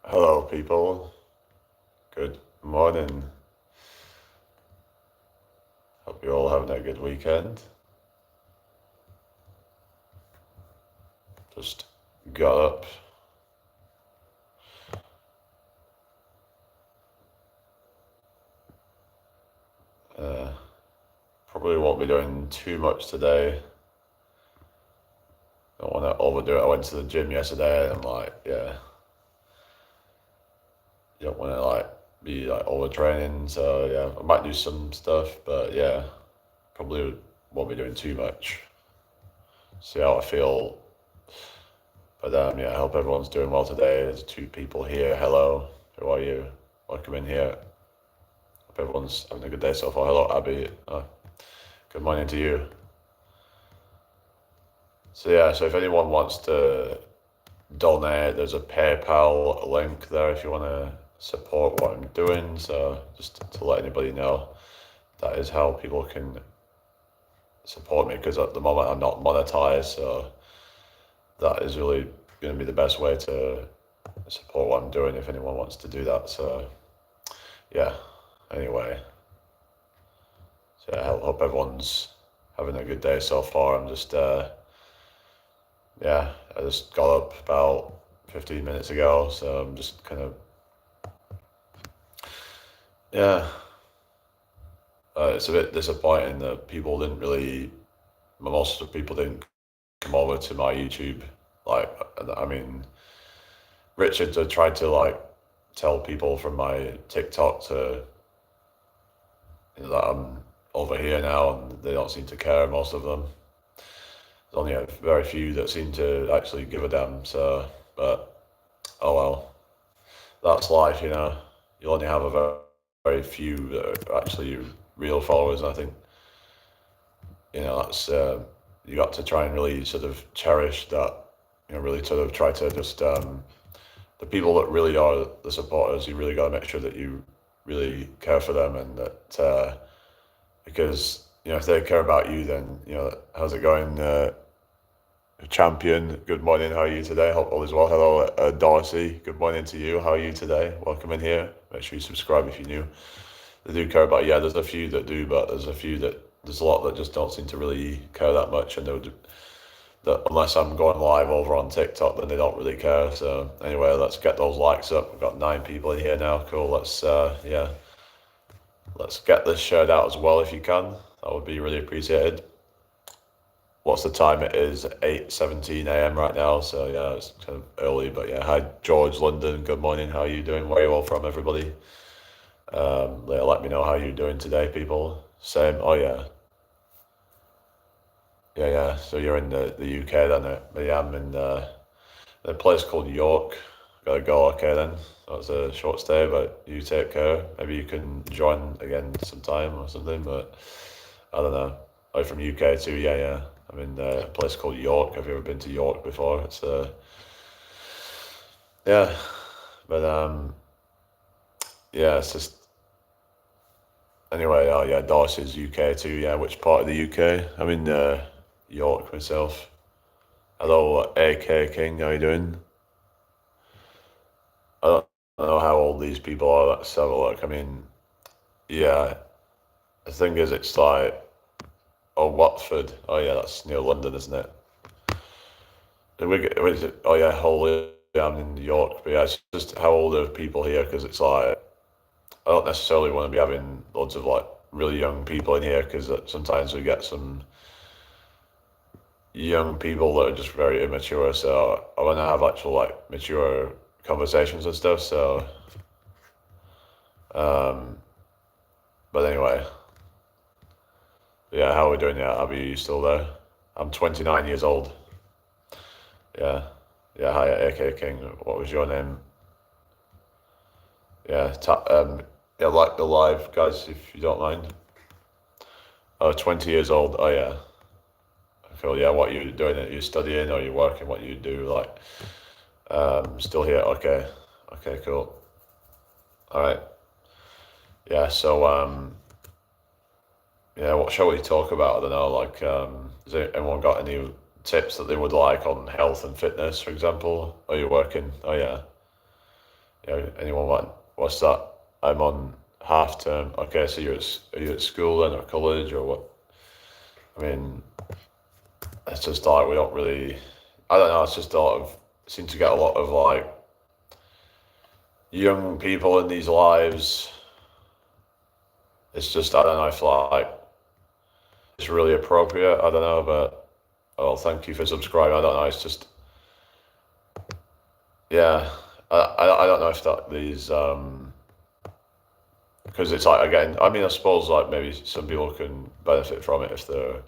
Hello, people. Good morning. Hope you're all having a good weekend. Just got up. Probably won't be doing too much today. Don't want to overdo it. I went to the gym yesterday and you don't want to be overtraining. So yeah, I might do some stuff, but yeah, probably won't be doing too much. See how I feel. But yeah, I hope everyone's doing well today. There's two people here. Hello, who are you? Welcome in here. Hope everyone's having a good day so far. Hello, Abby. Good morning to you. So yeah, so if anyone wants to donate, there's a PayPal link there if you want to support what I'm doing. So just to let anybody know, that is how people can support me, because at the moment I'm not monetized. So that is really going to be the best way to support what I'm doing if anyone wants to do that. So yeah, anyway. So yeah, I hope everyone's having a good day so far. I just got up about 15 minutes ago, so I'm just kind of, yeah. It's a bit disappointing that most of the people didn't come over to my YouTube. I mean, Richard had tried to tell people from my TikTok that I'm over here now, and they don't seem to care, most of them. There's only a very few that seem to actually give a damn, so, but, oh well. That's life, you know. You'll only have a very few that are actually real followers, and I think, that's, you got to try and really sort of cherish that, really sort of try to just, the people that really are the supporters, you really got to make sure that you really care for them, and that, because, if they care about you, then, how's it going, Champion, good morning, how are you today? Hope all is well. Hello, Darcy, good morning to you. How are you today? Welcome in here. Make sure you subscribe if you're new. They do care about, yeah, there's a few that do, but there's a lot that just don't seem to really care that much, and that unless I'm going live over on TikTok, then they don't really care. So anyway, let's get those likes up. We've got 9 people in here now. Cool. Let's get this shared out as well if you can. That would be really appreciated. What's the time? It is 8:17 a.m. right now, so yeah, it's kind of early, but yeah. Hi, George, London, good morning, how are you doing? Where are you all from, everybody? Let me know how you're doing today, people. Same, oh yeah. Yeah, so you're in the UK then, yeah, I'm in a place called York. Gotta go, okay then. That's a short stay, but you take care. Maybe you can join again sometime or something, but I don't know. I'm from UK too, yeah. I'm in a place called York. Have you ever been to York before? It's yeah, but yeah, it's just anyway. Oh yeah, Darcy's UK too. Yeah, which part of the UK? I'm in York myself. Hello, AK King. How you doing? I don't know how old these people are. Let's have a look. I mean, yeah. The thing is, it's like, oh, Watford. Oh yeah, that's near London, isn't it? What is it? Oh yeah, Holy. I'm in New York, but yeah, it's just how old are people here? Because it's like I don't necessarily want to be having loads of really young people in here, because sometimes we get some young people that are just very immature. So I want to have actual mature conversations and stuff. So, but anyway, yeah, how are we doing? Yeah, Abby, you still there? I'm 29 years old. Yeah, yeah. Hi, AK King. What was your name? Yeah, yeah, like the live guys, if you don't mind. Oh, 20 years old. Oh yeah. Cool. Yeah, what you doing? Are you studying or you working? What you do? Still here. Okay. Okay. Cool. All right. Yeah. So yeah. What shall we talk about? I don't know. Has anyone got any tips that they would like on health and fitness, for example? Are you working? Oh yeah. anyone want, what's that? I'm on half term. Okay, so are you at school then or college or what? I mean, it's just like we don't really. I don't know. It's just a lot of seem to get a lot of like young people in these lives. It's just I don't know if like it's really appropriate. I don't know, but well, thank you for subscribing. I don't know. It's just yeah. I don't know if that these because it's like again. I mean, I suppose like maybe some people can benefit from it if they're.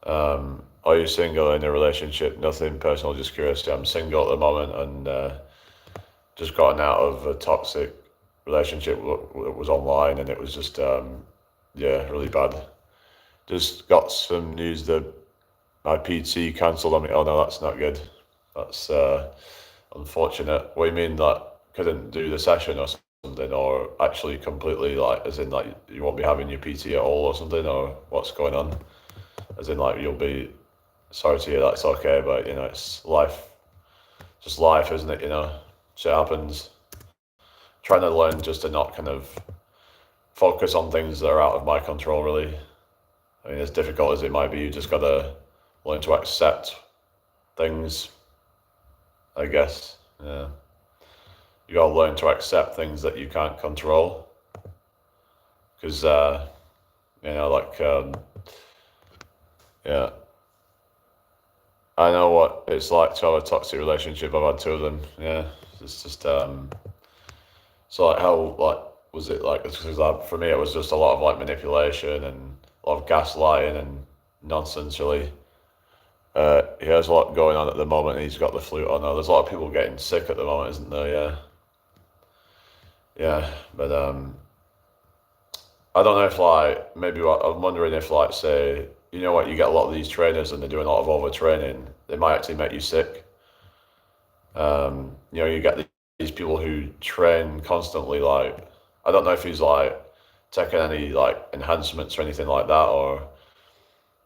Are you single in a relationship? Nothing personal, just curiosity. I'm single at the moment and just gotten out of a toxic relationship that was online and it was just, yeah, really bad. Just got some news that my PT cancelled on me. Oh no, that's not good. That's unfortunate. What do you mean that couldn't do the session or something, or actually completely like, as in like you won't be having your PT at all or something, or what's going on? As in like you'll be sorry to hear that's okay, but it's life, just life, isn't it? Shit happens. Trying to learn just to not kind of focus on things that are out of my control, really. I mean, as difficult as it might be, you just gotta learn to accept things, I guess. Yeah. You gotta learn to accept things that you can't control. Because, like, yeah. I know what it's like to have a toxic relationship. I've had two of them. Yeah. It's just, so like how, like, was it like, because like, for me, it was just a lot of like manipulation and a lot of gaslighting and nonsense, really. He has a lot going on at the moment. And he's got the flu. Oh no, there's a lot of people getting sick at the moment, isn't there? Yeah, yeah. But I don't know if like maybe I'm wondering if like say what you get a lot of these trainers and they're doing a lot of overtraining. They might actually make you sick. You get these people who train constantly. Like I don't know if he's like taking any like enhancements or anything like that, or.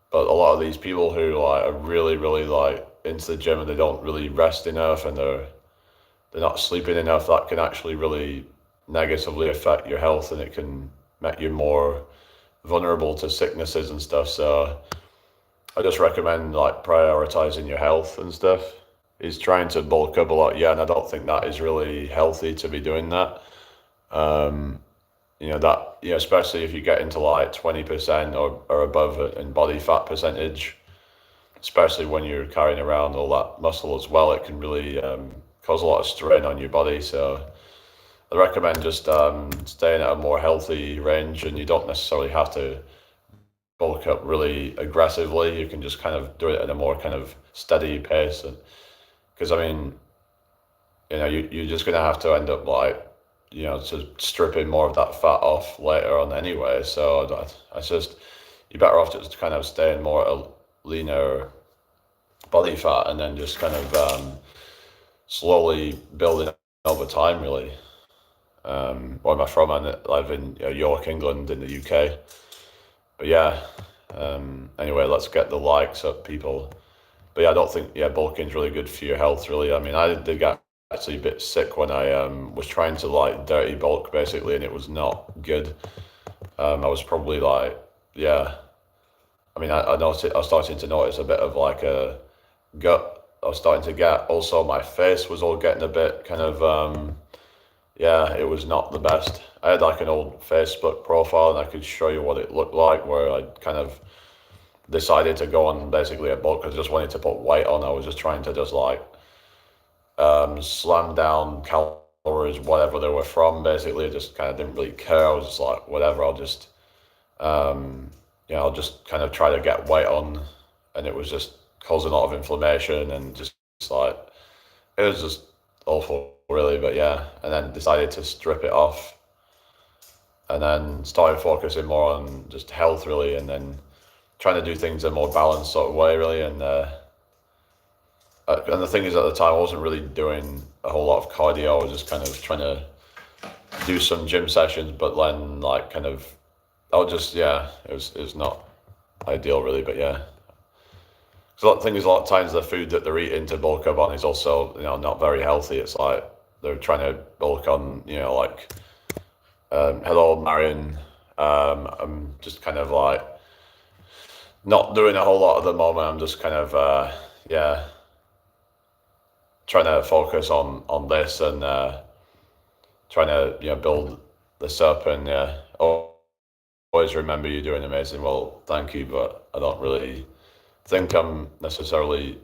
But a lot of these people who like are really, really like into the gym and they don't really rest enough and they're not sleeping enough, that can actually really negatively affect your health and it can make you more vulnerable to sicknesses and stuff. So I just recommend like prioritizing your health and stuff. He's trying to bulk up a lot, yeah, and I don't think that is really healthy to be doing that. Especially if you get into like 20% or above in body fat percentage, especially when you're carrying around all that muscle as well, it can really cause a lot of strain on your body. So I recommend just staying at a more healthy range, and you don't necessarily have to bulk up really aggressively. You can just kind of do it at a more kind of steady pace. Because I mean, you're just gonna have to end up like to stripping more of that fat off later on anyway. So that's just, you're better off just kind of staying more at a leaner body fat and then just kind of slowly building over time, really. Where am I from? I live in York, England, in the UK. But yeah, anyway, let's get the likes up, people. But yeah, I don't think bulking's really good for your health, really. I mean, I did get actually a bit sick when I was trying to like dirty bulk basically, and it was not good. I was probably like, yeah. I mean, I noticed, I was starting to notice a bit of like a gut. I was starting to get, also my face was all getting a bit kind of, yeah, it was not the best. I had like an old Facebook profile and I could show you what it looked like, where I kind of decided to go on basically a bulk because I just wanted to put weight on. I was just trying to just like slam down calories, whatever they were from, basically. I just kind of didn't really care. I was just like, whatever, I'll just, I'll just kind of try to get weight on. And it was just causing a lot of inflammation and just like, it was just awful, really. But yeah, and then decided to strip it off and then started focusing more on just health, really, and then trying to do things in a more balanced sort of way, really. And the thing is, at the time, I wasn't really doing a whole lot of cardio. I was just kind of trying to do some gym sessions, but then like kind of, I would just, yeah, it was not ideal, really. But yeah, because the thing is, a lot of times the food that they're eating to bulk up on is also not very healthy. It's like they're trying to bulk on, like, hello, Marion. I'm just kind of like not doing a whole lot at the moment. I'm just kind of, yeah, trying to focus on this and trying to, build this up and, always remember you're doing amazing. Well, thank you, but I don't really think I'm necessarily,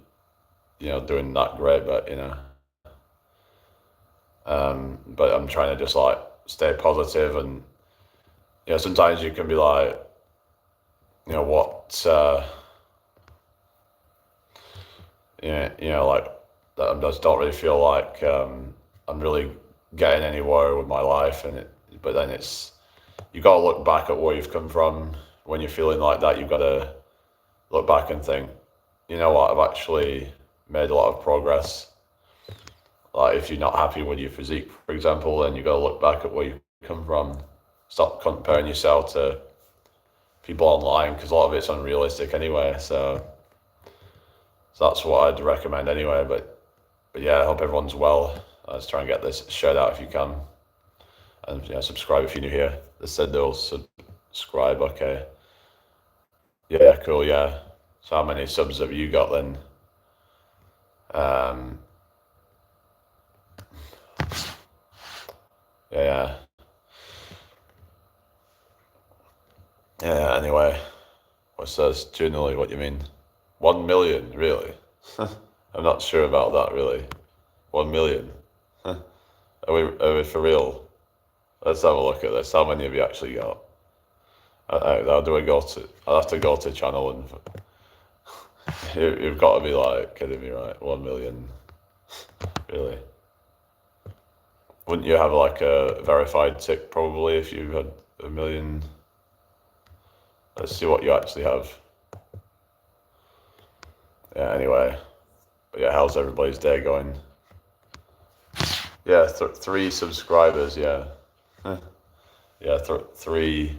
doing that great, but, but I'm trying to just like stay positive and, sometimes you can be like, what, like I just don't really feel like I'm really getting anywhere with my life, but then you got to look back at where you've come from. When you're feeling like that, you've got to look back and think, you know what, I've actually made a lot of progress. Like if you're not happy with your physique, for example, then you got to look back at where you come from. Stop comparing yourself to people online because a lot of it's unrealistic anyway. So that's what I'd recommend anyway. But yeah, I hope everyone's well. Let's try and get this shared out if you can. And subscribe if you're new here. They said they'll subscribe. Okay. Yeah, cool. Yeah. So how many subs have you got then? Yeah. Yeah. Anyway, what's this? Generally, what you mean? 1 million, really? I'm not sure about that, really. 1 million. Are we for real? Let's have a look at this. How many have you actually got? How do I go to? I'll have to go to channel and you've got to be like kidding me, right? 1 million, really? Wouldn't you have like a verified tick probably if you had 1 million? Let's see what you actually have. Yeah. Anyway, but yeah, how's everybody's day going? Yeah, 3 subscribers. Yeah, yeah, three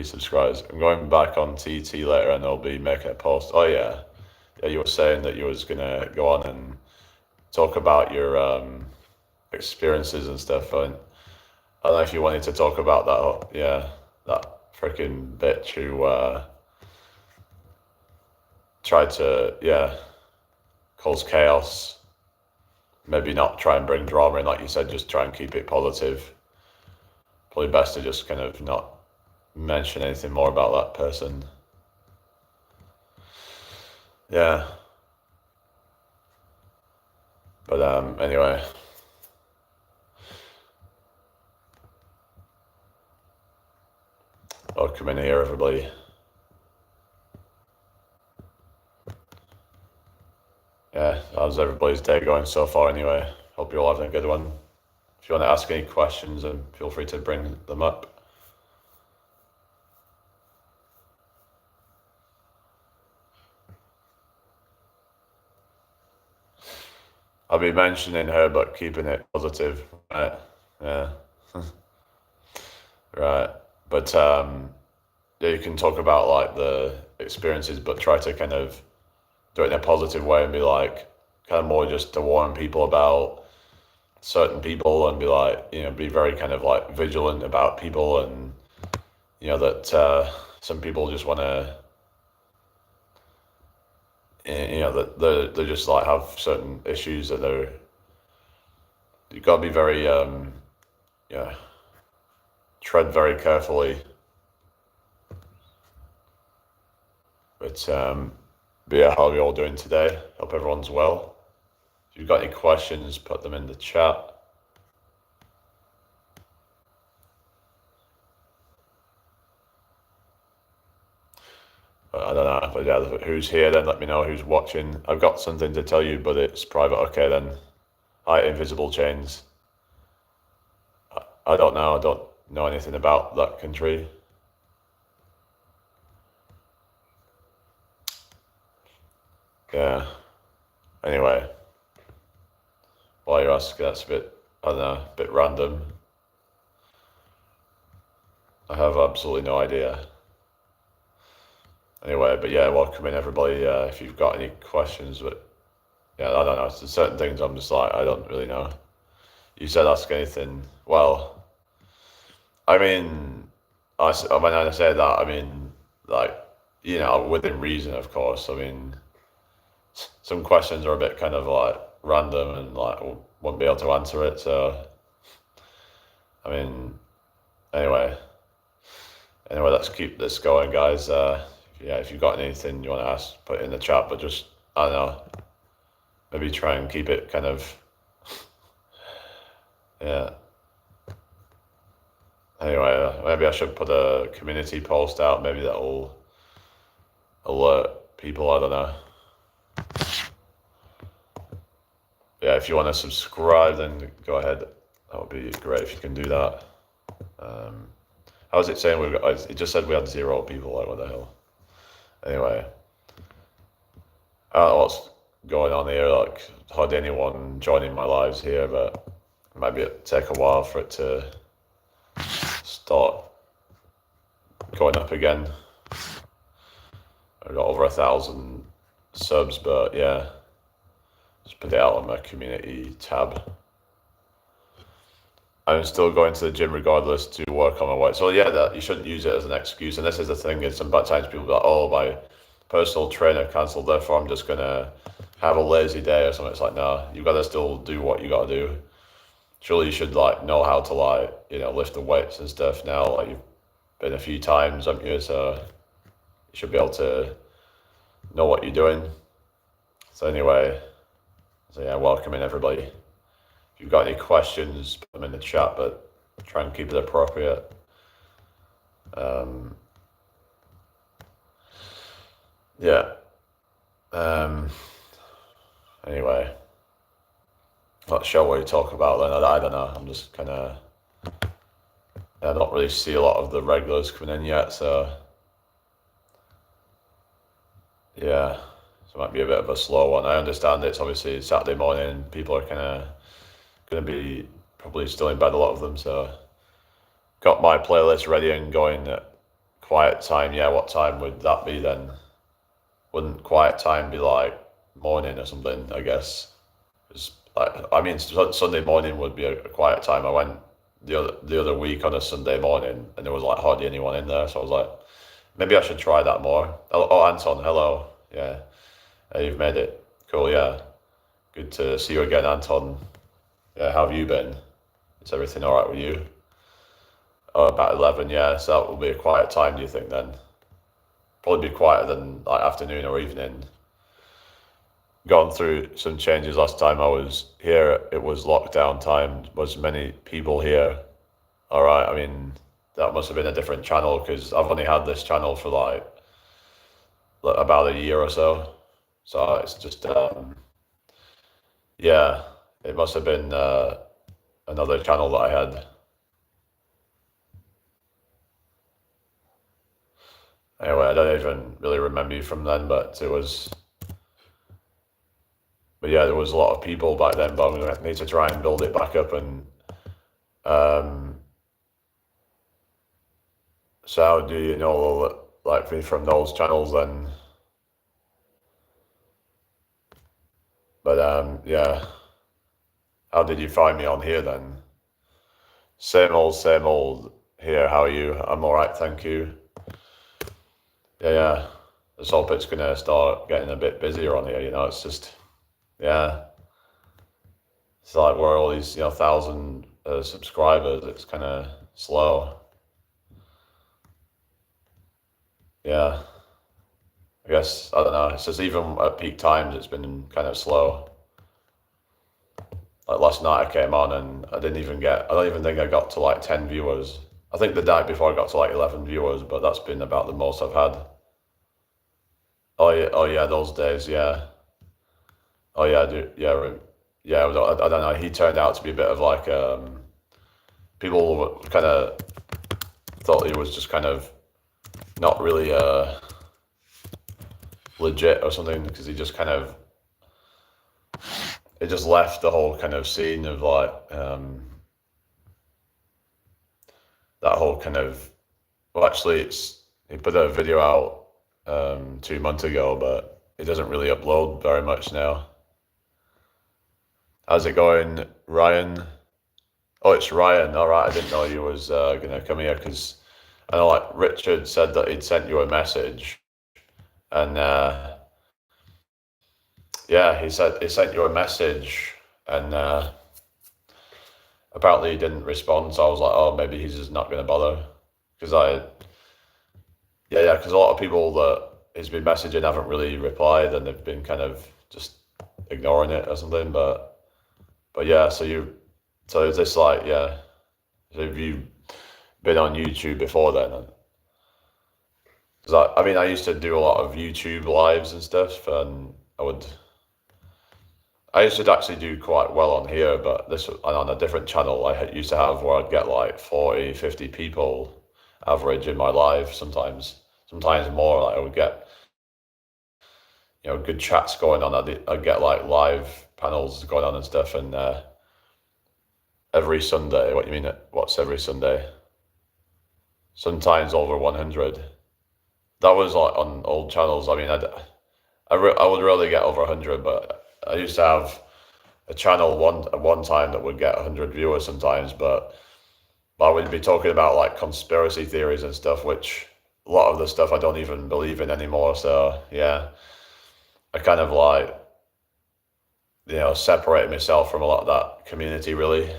subscribers. I'm going back on TT later and I'll be making a post. Oh yeah, yeah. You were saying that you was gonna go on and talk about your experiences and stuff. And I don't know if you wanted to talk about that. Yeah, that freaking bitch who tried to cause chaos. Maybe not try and bring drama in, like you said. Just try and keep it positive. Probably best to just kind of not mention anything more about that person. Yeah. But anyway. Welcome in here, everybody. Yeah, how's everybody's day going so far anyway? Hope you're all having a good one. If you want to ask any questions, then feel free to bring them up. I'll be mentioning her, but keeping it positive, right? Yeah. Right. But yeah, you can talk about like the experiences, but try to kind of do it in a positive way and be like, kind of more just to warn people about certain people and be like, be very kind of like vigilant about people and, that some people just want to, that they just like have certain issues that you've got to be very, yeah, tread very carefully. But yeah, how are you all doing today? Hope everyone's well. If you've got any questions, put them in the chat. I don't know, but yeah, who's here then? Let me know who's watching. I've got something to tell you, but it's private. Okay then. Hi, Invisible Chains. I don't know. I don't know anything about that country. Yeah. Anyway, while you're asking, that's a bit, I don't know, a bit random. I have absolutely no idea. Anyway, but yeah, welcome in everybody. If you've got any questions, but yeah, I don't know. There's certain things I'm just like, I don't really know. you said ask anything. Well, I mean, when I say that, I mean, like, within reason, of course. I mean, some questions are a bit kind of like random and like won't be able to answer it. So, I mean, anyway, let's keep this going, guys. Yeah, if you've got anything you want to ask, put it in the chat. But just, I don't know, maybe try and keep it kind of, yeah. Anyway, maybe I should put a community post out. Maybe that'll alert people. I don't know. Yeah, if you want to subscribe, then go ahead. That would be great if you can do that. How is it saying we've got? It just said we had 0 people. Like, what the hell? Anyway, I don't know what's going on here. Like, hardly anyone joining my lives here, but it might take a while for it to start going up again. I've got over 1,000 subs, but yeah, just put it out on my community tab. I'm still going to the gym regardless to work on my weight. So yeah, that you shouldn't use it as an excuse. And this is the thing: is sometimes people be like, "Oh, my personal trainer cancelled, therefore I'm just gonna have a lazy day or something." It's like, no, you gotta still do what you gotta do. Surely you should like know how to like lift the weights and stuff now. Like you've been a few times, haven't you? So you should be able to know what you're doing. So anyway, yeah, welcome in everybody. If you've got any questions, put them in the chat, but try and keep it appropriate. Yeah. Anyway, not sure what you talk about then. I don't know. I'm just kind of. I don't really see a lot of the regulars coming in yet, so yeah, so it might be a bit of a slow one. I understand it's obviously Saturday morning. People are kind of going to be probably still in bed, a lot of them. So got my playlist ready and going at quiet time. Yeah, what time would that be then? Wouldn't quiet time be like morning or something? I guess. I mean, Sunday morning would be a quiet time. I went the other week on a Sunday morning, and there was like hardly anyone in there. So I was like, maybe I should try that more. Oh, Anton, hello. Yeah, you've made it. Cool. Yeah, good to see you again, Anton. Yeah, how have you been? Is everything all right with you? Oh, about 11. Yeah, so that will be a quiet time. Do you think then? Probably be quieter than like afternoon or evening. Gone through some changes last time I was here. It was lockdown time. Was many people here? All right. I mean, that must have been a different channel because I've only had this channel for like about a year or so. So it's just yeah, it must have been another channel that I had. Anyway, I don't even really remember you from then, but it was. But yeah, there was a lot of people back then, but I'm gonna need to try and build it back up. And so how do you know, like me from those channels then? But yeah, how did you find me on here then? Same old here. How are you? I'm all right, thank you. Yeah. Let's hope it's gonna start getting a bit busier on here. It's just, yeah. It's like we're all these 1,000 subscribers. It's kind of slow. Yeah. I guess I don't know. It's just even at peak times, it's been kind of slow. Like last night, I came on and I don't even think I got to like 10 viewers. I think the night before I got to like 11 viewers, but that's been about the most I've had. Oh yeah, those days, yeah. Oh yeah, yeah. I don't know. He turned out to be a bit of like people kind of thought he was just kind of not really legit or something because he just kind of it just left the whole kind of scene of like that whole kind of. Well, actually, he put a video out 2 months ago, but it doesn't really upload very much now. How's it going, Ryan? Oh, it's Ryan. All right, I didn't know you was gonna come here because I know like Richard said that he'd sent you a message, and yeah, he sent you a message, and apparently he didn't respond. So I was like, oh, maybe he's just not gonna bother, because because a lot of people that he's been messaging haven't really replied, and they've been kind of just ignoring it or something. But yeah, so is this like yeah? So have you been on YouTube before then? Because I mean, I used to do a lot of YouTube lives and stuff, and I used to actually do quite well on here, but this and on a different channel used to have where I'd get like 40, 50 people average in my live sometimes more. Like I would get, good chats going on. I'd get like live panels going on and stuff, and every Sunday, what do you mean, what's every Sunday? Sometimes over 100. That was like on old channels. I mean, I would really get over 100, but I used to have a channel at one time that would get 100 viewers sometimes, but I would be talking about like conspiracy theories and stuff, which a lot of the stuff I don't even believe in anymore. So yeah, I kind of like, separated myself from a lot of that community really.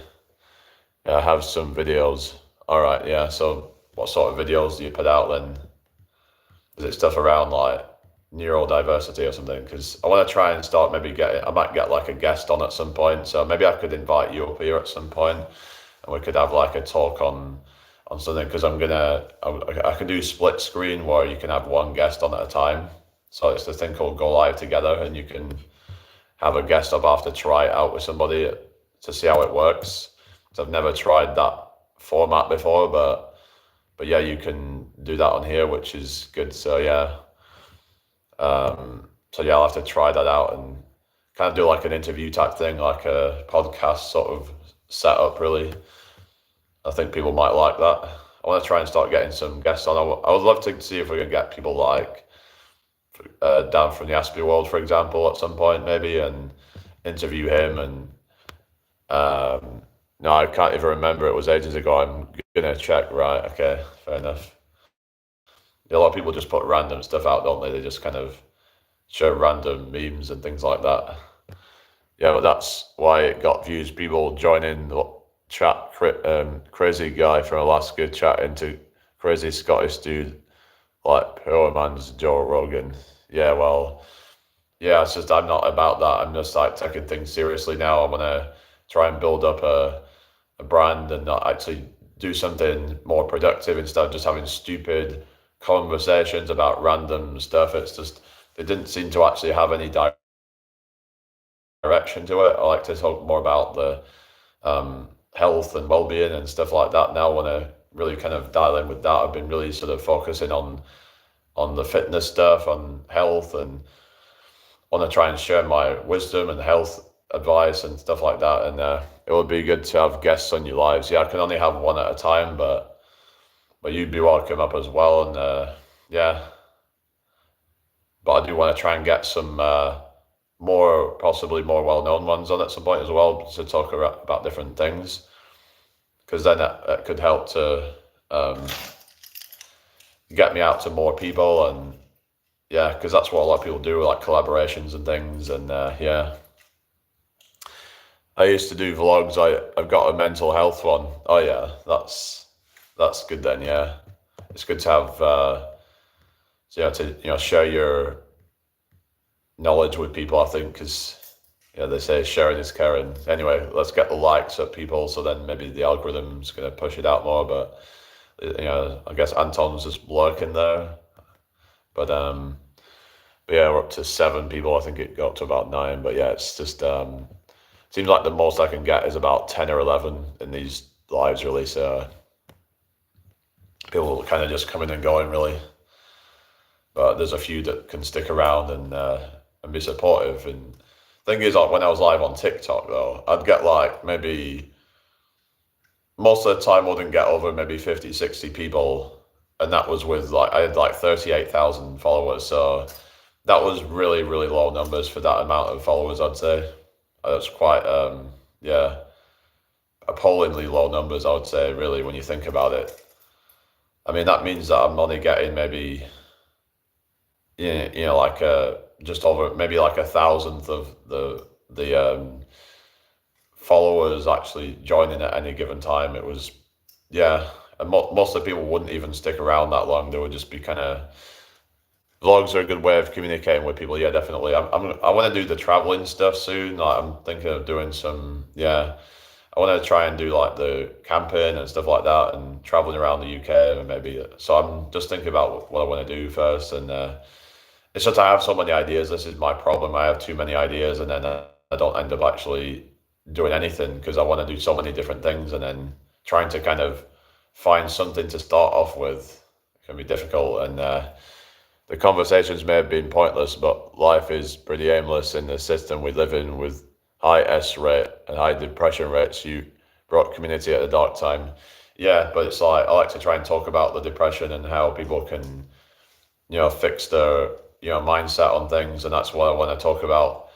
Yeah, I have some videos. All right, yeah. So what sort of videos do you put out then? Is it stuff around like neurodiversity or something? Because I want to try and start I might get like a guest on at some point. So maybe I could invite you up here at some point, and we could have like a talk on something. Because I can do split screen where you can have one guest on at a time. So it's the thing called Go Live Together, and you can have a guest up after try it out with somebody to see how it works. Because I've never tried that format before, but yeah, you can do that on here, which is good. So yeah, I'll have to try that out and kind of do like an interview type thing, like a podcast sort of setup. Really, I think people might like that. I want to try and start getting some guests on. I would love to see if we can get people like Dan from the Aspie World, for example, at some point maybe, and interview him. And no, I can't even remember. It was ages ago. I'm gonna check. Right. Okay. Fair enough. A lot of people just put random stuff out, don't they? They just kind of show random memes and things like that. Yeah, but that's why it got views. People joining the chat. Crazy guy from Alaska chat into crazy Scottish dude like poor man's Joe Rogan. Yeah, well, yeah, it's just I'm not about that. I'm just like taking things seriously now. I'm gonna try and build up a brand and not actually do something more productive instead of just having stupid conversations about random stuff. It's just they didn't seem to actually have any direction to it. I like to talk more about the health and well-being and stuff like that. Now I want to really kind of dial in with that. I've been really sort of focusing on the fitness stuff, on health, and want to try and share my wisdom and health advice and stuff like that. And it would be good to have guests on your lives. Yeah, I can only have one at a time, but you'd be welcome up as well. And yeah, but I do want to try and get some possibly more well-known ones on at some point as well to talk about different things, because then it could help to get me out to more people. And yeah, because that's what a lot of people do, like collaborations and things. And yeah, I used to do vlogs. I've got a mental health one. Oh yeah, that's good then. Yeah, it's good to have to share your knowledge with people, I think, because they say sharing is caring. Anyway, let's get the likes up people, so then maybe the algorithm's going to push it out more. But I guess Anton's just lurking there. But yeah, we're up to 7 people. I think it got up to about 9. But yeah, it's just seems like the most I can get is about 10 or 11 in these lives, really. So people kind of just coming and going, really. But there's a few that can stick around and be supportive. And thing is, like when I was live on TikTok, though, I'd get like maybe most of the time I wouldn't get over maybe 50, 60 people, and that was with like I had like 38,000 followers. So that was really, really low numbers for that amount of followers, I'd say. That's quite yeah. appallingly low numbers, I would say, really, when you think about it. I mean, that means that I'm only getting maybe, like just over maybe like a thousandth of the followers actually joining at any given time. It was, yeah, and most of the people wouldn't even stick around that long. They would just be kind of, vlogs are a good way of communicating with people. Yeah, definitely. I want to do the traveling stuff soon. Like, I'm thinking of doing some, yeah. I want to try and do like the camping and stuff like that, and traveling around the UK, and maybe. So I'm just thinking about what I want to do first, and it's just I have so many ideas. This is my problem. I have too many ideas, and then I don't end up actually doing anything because I want to do so many different things, and then trying to kind of find something to start off with can be difficult. And the conversations may have been pointless, but life is pretty aimless in the system we live in with high S rate and high depression rates. You brought community at a dark time. Yeah, but it's like I like to try and talk about the depression and how people can, fix their, mindset on things, and that's what I want to talk about.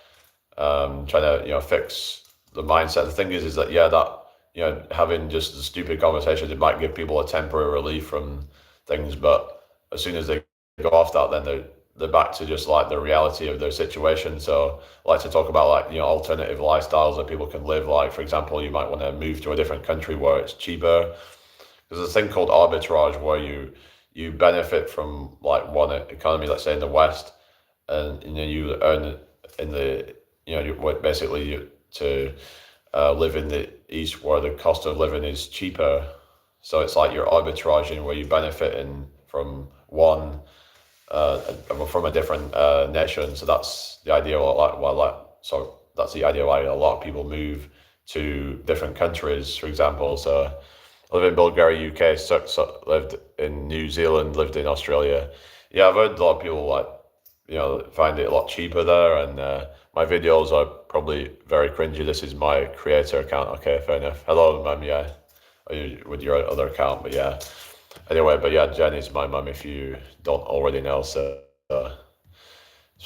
Trying to, fix the mindset. The thing is that, yeah, that, having just the stupid conversations, it might give people a temporary relief from things, but as soon as they go off that, then they're back to just like the reality of their situation. So I like to talk about, like, alternative lifestyles that people can live. Like, for example, you might want to move to a different country where it's cheaper. There's a thing called arbitrage where you benefit from like one economy, let's say in the West, and you earn in the, to live in the East where the cost of living is cheaper. So it's like you're arbitraging where you benefit from one from a different nation. So that's the idea. So that's the idea why a lot of people move to different countries, for example. So I live in Bulgaria, UK, lived in New Zealand, lived in Australia. Yeah, I've heard a lot of people find it a lot cheaper there, and my videos are probably very cringy. This is my creator account. Okay, fair enough. Hello, mum. Yeah, with your other account, but yeah. Anyway, but yeah, Jen is my mum if you don't already know. So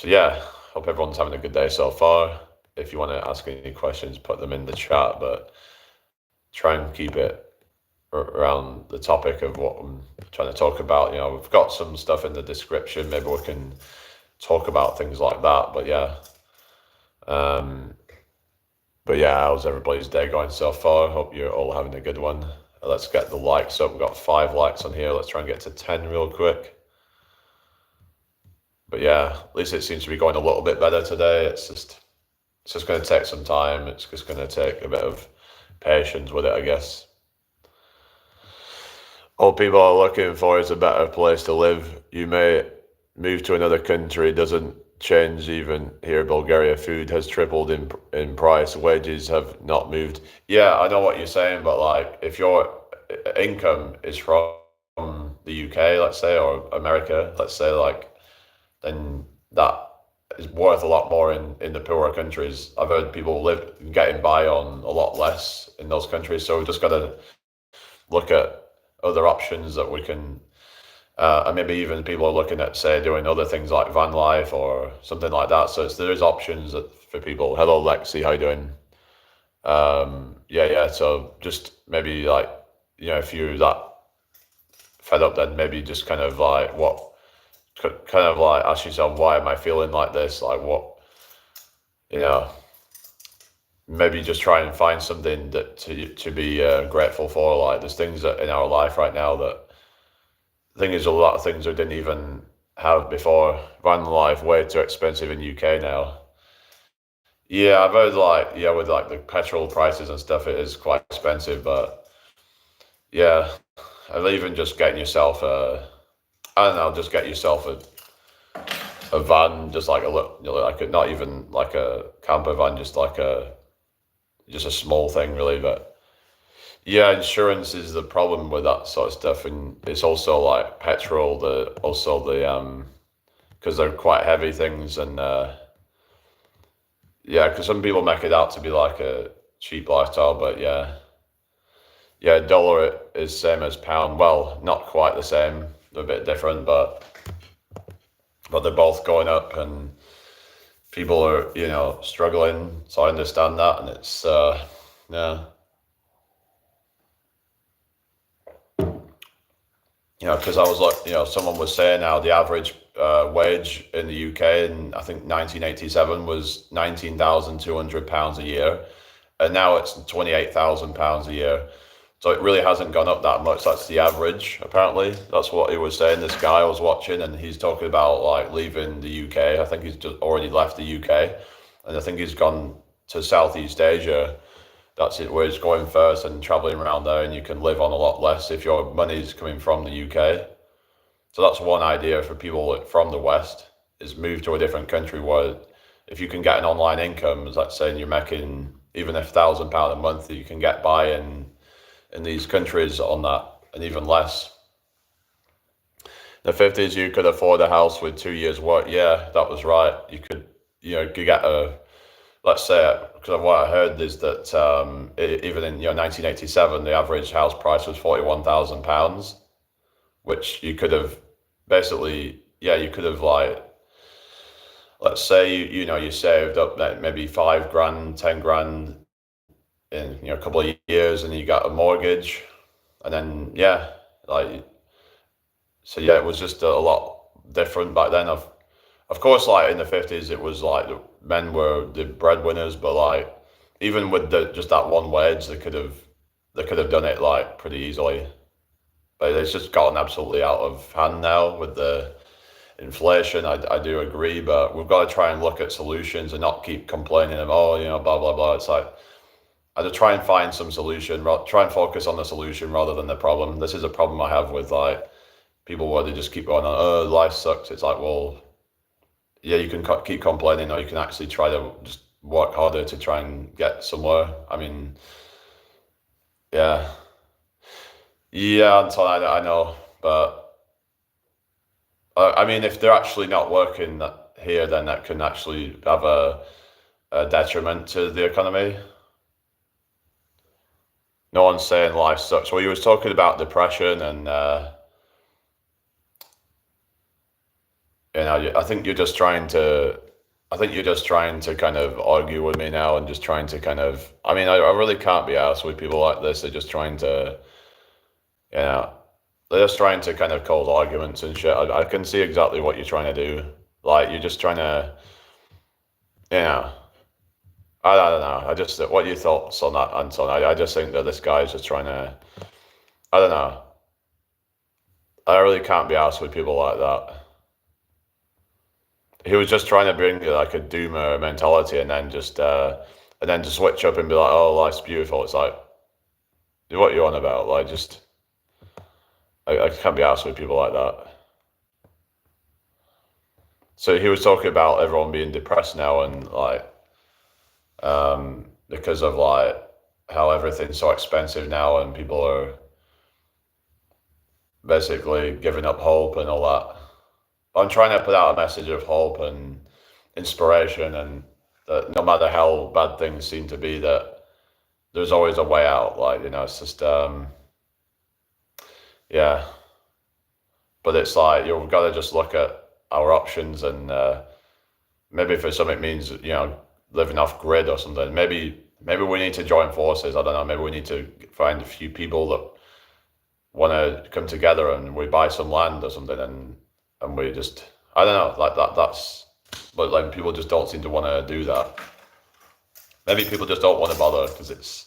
yeah, hope everyone's having a good day so far. If you want to ask any questions, put them in the chat, but try and keep it around the topic of what I'm trying to talk about. We've got some stuff in the description. Maybe we can talk about things like that. But yeah, how's everybody's day going so far? Hope you're all having a good one. Let's get the likes up. We've got 5 likes on here. Let's try and get to 10 real quick. But yeah, at least it seems to be going a little bit better today. It's just going to take some time. It's just going to take a bit of patience with it, I guess. All people are looking for is a better place to live. You may move to another country, doesn't change even here. Bulgaria, food has tripled in price. Wages have not moved. Yeah, I know what you're saying, but like if your income is from the UK, let's say, or America, let's say, like, then that is worth a lot more in the poorer countries. I've heard people getting by on a lot less in those countries. So we've just got to look at other options that we can, and maybe even people are looking at, say, doing other things like van life or something like that. So there's options for people. Hello, Lexi, how you doing? Yeah. So just maybe like, if you're that fed up, then maybe just kind of like ask yourself, why am I feeling like this? Like what, maybe just try and find something that to be grateful for. Like there's things that in our life right now that, the thing is, a lot of things we didn't even have before. Van life way too expensive in UK now. Yeah, I've heard with like the petrol prices and stuff, it is quite expensive. But yeah, and even just getting yourself just get yourself a van, just like not even like a camper van, just a small thing really. But yeah, insurance is the problem with that sort of stuff, and it's also like petrol, because they're quite heavy things, and because some people make it out to be like a cheap lifestyle, but dollar is same as pound. Well, not quite the same, they're a bit different, but they're both going up, and people are struggling. So I understand that, and it's yeah. Because I was like, someone was saying now the average wage in the UK in I think 1987 was £19,200 a year, and now it's £28,000 a year. So it really hasn't gone up that much. That's the average, apparently. That's what he was saying. This guy I was watching, and he's talking about like leaving the UK. I think he's just already left the UK, and I think he's gone to Southeast Asia. That's it, where he's going first and traveling around there, and you can live on a lot less if your money's coming from the UK. So that's one idea for people from the West, is move to a different country where if you can get an online income, as that's saying you're making even £1,000 a month, you can get by in these countries on that, and even less. In the 50s, you could afford a house with 2 years' work. Yeah, that was right. You could get let's say, because what I heard is that even in 1987, the average house price was £41,000, which you could have basically, yeah, you could have like, let's say you saved up maybe 5 grand, 10 grand in a couple of years, and you got a mortgage, and then like so it was just a lot different back then. Of course, like in the 50s, it was like the men were the breadwinners, but like even with just that one wage, they could have done it like pretty easily. But it's just gotten absolutely out of hand now with the inflation. I do agree, but we've got to try and look at solutions and not keep complaining of, blah blah blah. It's like I just try and find some solution, try and focus on the solution rather than the problem. This is a problem I have with like people where they just keep going on, oh, life sucks. It's like, well, yeah, you can keep complaining, or you can actually try to just work harder to try and get somewhere. I mean, yeah, yeah, Anton, I know, but I mean, if they're actually not working here, then that can actually have a detriment to the economy. No one's saying life sucks. Well, you was talking about depression, and I think you're just trying to. I think you're just trying to kind of argue with me now, and just trying to kind of. I mean, I really can't be arsed with people like this. They're just trying to, you know, they're just trying to kind of cause arguments and shit. I can see exactly what you're trying to do. Like you're just trying to, you know, I don't know. I just what are your thoughts on that, Anton? I just think that this guy is just trying to. I don't know. I really can't be arsed with people like that. He was just trying to bring like a doomer mentality, and then to switch up and be like, oh, life's beautiful. It's like, what are you on about? Like, just I can't be arsed with people like that. So he was talking about everyone being depressed now, and like because of like how everything's so expensive now, and people are basically giving up hope and all that. I'm trying to put out a message of hope and inspiration, and that no matter how bad things seem to be, that there's always a way out. Like, it's just yeah. But it's like you've got to just look at our options, and maybe for some it means living off grid or something. Maybe we need to join forces. I don't know. Maybe we need to find a few people that want to come together, and we buy some land or something, and we just, I don't know, like that's, but like people just don't seem to want to do that. Maybe people just don't want to bother because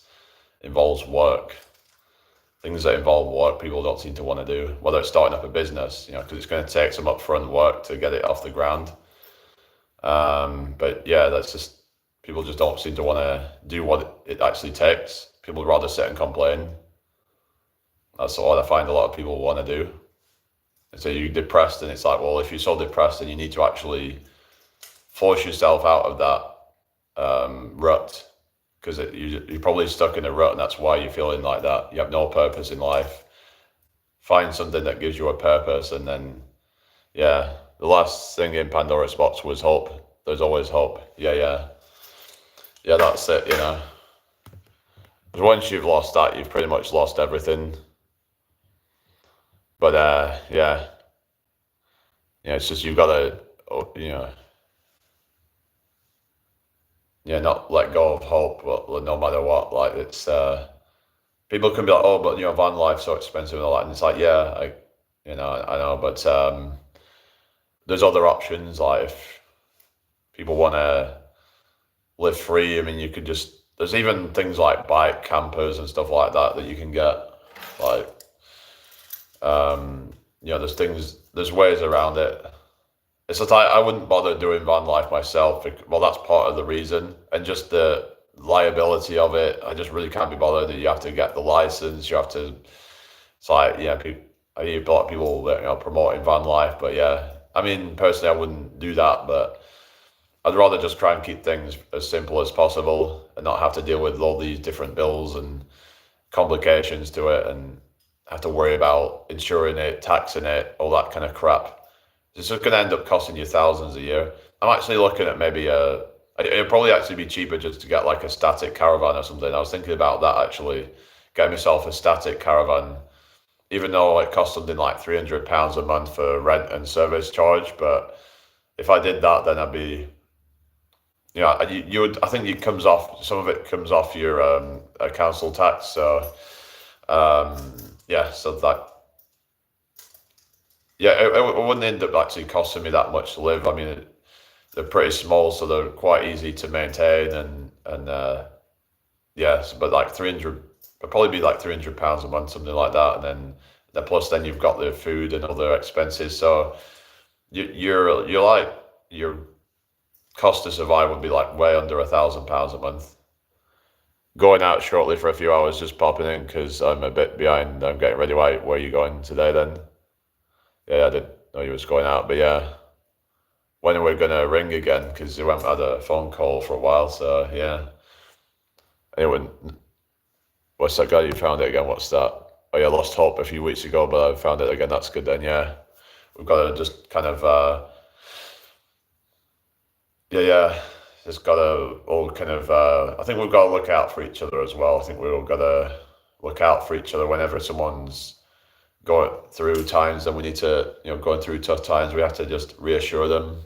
involves work. Things that involve work, people don't seem to want to do, whether it's starting up a business, because it's going to take some upfront work to get it off the ground. But yeah, that's just, people just don't seem to want to do what it actually takes. People would rather sit and complain. That's what I find a lot of people want to do. So you're depressed, and it's like, well, if you're so depressed, then you need to actually force yourself out of that rut, because you're probably stuck in a rut, and that's why you're feeling like that. You have no purpose in life. Find something that gives you a purpose, and then, yeah, the last thing in Pandora's box was hope. There's always hope. Yeah, that's it, 'Cause once you've lost that, you've pretty much lost everything. But it's just you've got to, not let go of hope, but no matter what. Like it's people can be like, oh, but van life's so expensive and all that, and it's like, yeah, I know, but there's other options. Like if people want to live free, I mean, you could just. There's even things like bike campers and stuff like that that you can get. Like, there's ways around it. It's just I wouldn't bother doing van life myself. Well, that's part of the reason, and just the liability of it. I just really can't be bothered. You have to get the license. You have to. It's like I hear a lot of people that promoting van life, but yeah, I mean personally, I wouldn't do that. But I'd rather just try and keep things as simple as possible and not have to deal with all these different bills and complications to it, and have to worry about insuring it, taxing it, all that kind of crap. It's just going to end up costing you thousands a year. I'm actually looking at maybe it'd probably actually be cheaper just to get like a static caravan or something. I was thinking about that actually, getting myself a static caravan, even though it costs something like £300 a month for rent and service charge. But if I did that, then I'd be, you would, I think it comes off, some of it comes off your council tax. So, yeah, so that, yeah, it wouldn't end up actually costing me that much to live. I mean, they're pretty small, so they're quite easy to maintain, and yes, but like 300, it'd probably be like £300 a month, something like that, and then plus then you've got the food and other expenses. So you're like your cost to survive would be like way under £1,000 a month. Going out shortly for a few hours, just popping in because I'm a bit behind. I'm getting ready. Where are you going today then? Yeah, I didn't know you was going out, but yeah. When are we gonna ring again? Because we haven't had a phone call for a while, so yeah. Anyway, what's that guy you found it again? What's that? Oh yeah, lost hope a few weeks ago, but I found it again. That's good then, yeah. We've got to just kind of, yeah, just got to all kind of, I think we've got to look out for each other as well. I think we've all got to look out for each other whenever someone's going through times, and we need to, going through tough times, we have to just reassure them.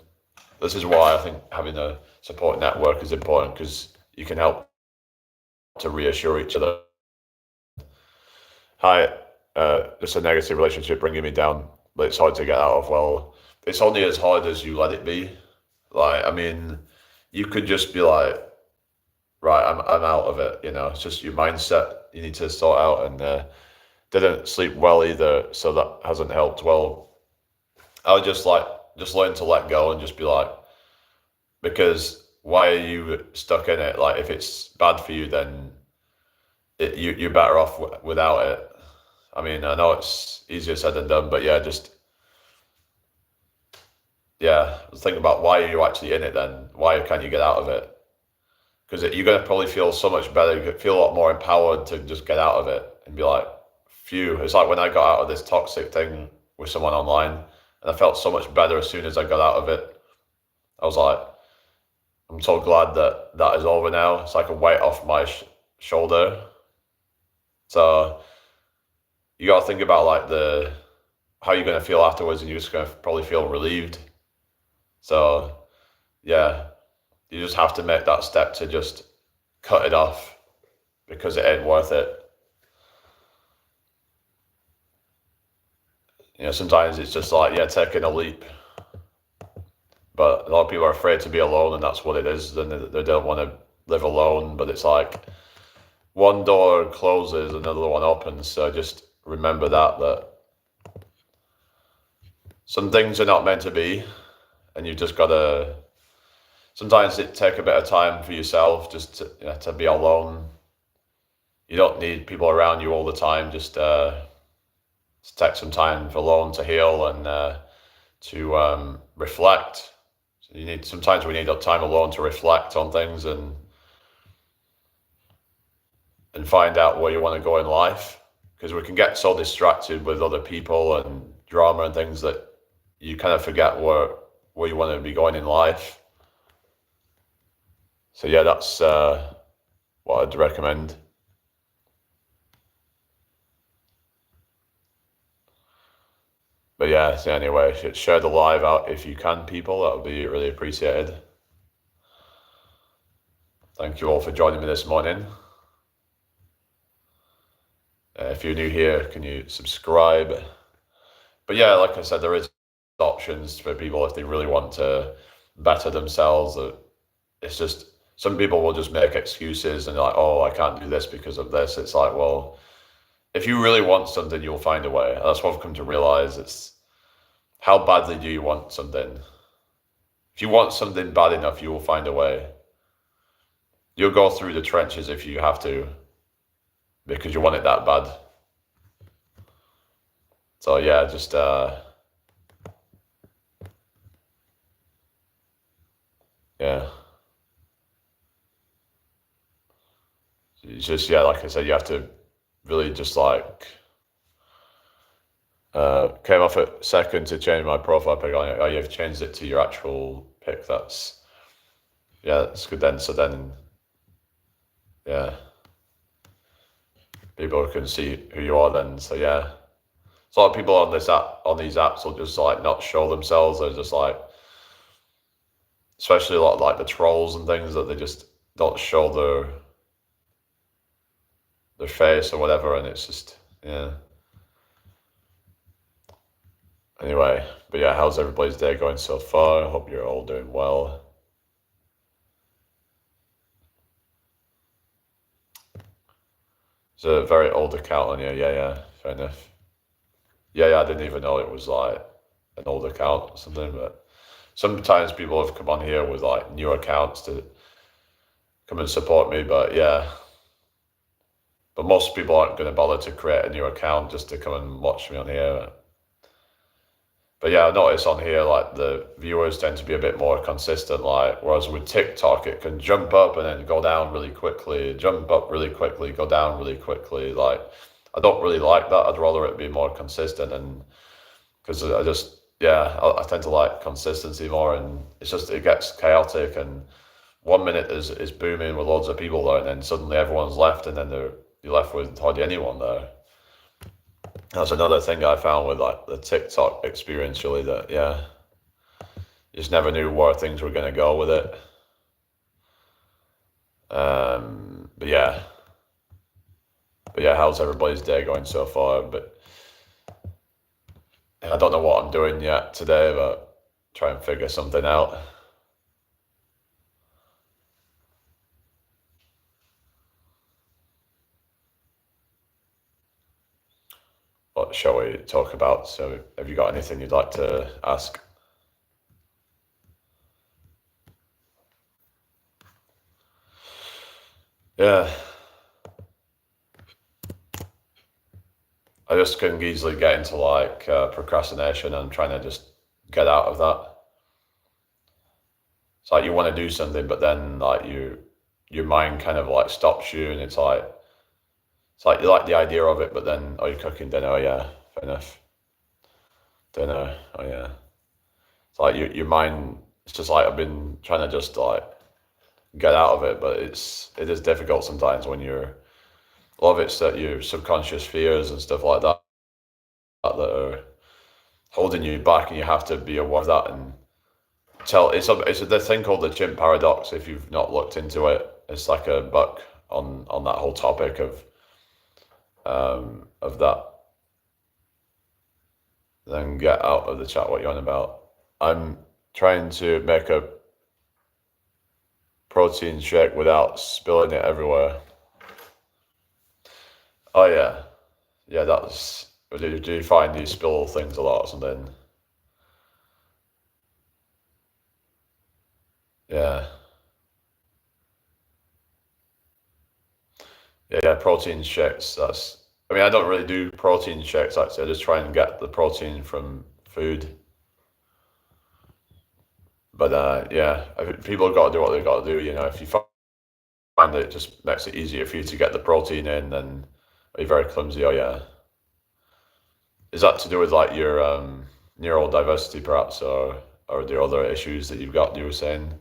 This is why I think having a support network is important, because you can help to reassure each other. Hi, just a negative relationship bringing me down, but it's hard to get out of. Well, it's only as hard as you let it be. Like, I mean, you could just be like, right, I'm out of it. It's just your mindset you need to sort out, and didn't sleep well either, so that hasn't helped. Well, I would just learn to let go and just be like, because why are you stuck in it? Like, if it's bad for you, then you're better off without it. I mean, I know it's easier said than done, but yeah, think about why are you actually in it then? Why can't you get out of it? Because you're going to probably feel so much better, you feel a lot more empowered to just get out of it and be like, phew. It's like when I got out of this toxic thing with someone online, and I felt so much better as soon as I got out of it. I was like, I'm so glad that is over now. It's like a weight off my shoulder. So you got to think about like how you're going to feel afterwards, and you're just going to probably feel relieved. So yeah, you just have to make that step to just cut it off, because it ain't worth it. Sometimes it's just like, yeah, taking a leap. But a lot of people are afraid to be alone, and that's what it is. Then they don't want to live alone, but it's like one door closes, another one opens. So just remember that some things are not meant to be, and you've just got to, sometimes it take a bit of time for yourself just to be alone. You don't need people around you all the time. Just take some time alone to heal and to reflect. So sometimes we need time alone to reflect on things and find out where you want to go in life, because we can get so distracted with other people and drama and things that you kind of forget where you want to be going in life. So yeah, that's what I'd recommend. But yeah, so anyway, share the live out if you can, people. That would be really appreciated. Thank you all for joining me this morning. If you're new here, can you subscribe? But yeah, like I said, there is options for people if they really want to better themselves. It's just some people will just make excuses and like, oh, I can't do this because of this. It's like, well, if you really want something, you'll find a way. That's what I've come to realize. It's how badly do you want something? If you want something bad enough, you will find a way. You'll go through the trenches if you have to, because you want it that bad. So yeah, just yeah. It's just yeah, like I said, you have to really just like came off a second to change my profile pic on it. Oh, you've changed it to your actual pic. That's yeah, that's good then. So then yeah, people can see who you are then. So yeah. So a lot of people on this app on these apps will just like not show themselves. They're just like especially a lot of like the trolls and things that they just don't show their face or whatever, and it's just yeah. Anyway, but yeah, how's everybody's day going so far? I hope you're all doing well. It's a very old account on you. Yeah, yeah, fair enough. Yeah, I didn't even know it was like an old account or something, but sometimes people have come on here with like new accounts to come and support me, but yeah. But most people aren't going to bother to create a new account just to come and watch me on here. But yeah, I notice on here like the viewers tend to be a bit more consistent, like whereas with TikTok it can jump up and then go down really quickly, jump up really quickly, go down really quickly. Like I don't really like that. I'd rather it be more consistent and because I just yeah, I tend to like consistency more and it's just it gets chaotic and 1 minute is booming with loads of people there and then suddenly everyone's left and then you're left with hardly anyone there. That's another thing I found with like the TikTok experience, really, that yeah, you just never knew where things were going to go with it. But yeah, how's everybody's day going so far? But I don't know what I'm doing yet today, but try and figure something out. What shall we talk about? So, have you got anything you'd like to ask? Yeah, I just can easily get into like procrastination and trying to just get out of that. It's like you want to do something, but then like your mind kind of like stops you, and it's like you like the idea of it, but then oh, you're cooking dinner. Oh yeah, fair enough. Dinner. Oh yeah. It's like your mind. It's just like I've been trying to just like get out of it, but it is difficult sometimes when you're a lot of it's that your subconscious fears and stuff like that are holding you back, and you have to be aware of that and tell. It's the thing called the chimp paradox. If you've not looked into it, it's like a book on that whole topic of that. Then get out of the chat what you're on about. I'm trying to make a protein shake without spilling it everywhere. Oh yeah, yeah. That's. Do you find you spill things a lot or something? Yeah, yeah. Protein shakes. That's. I mean, I don't really do protein shakes actually. I just try and get the protein from food. But yeah, people got to do what they got to do. You know, if you find that it just makes it easier for you to get the protein in, then are you very clumsy? Oh yeah. Is that to do with like your neural diversity perhaps, or the other issues that you've got? You were saying.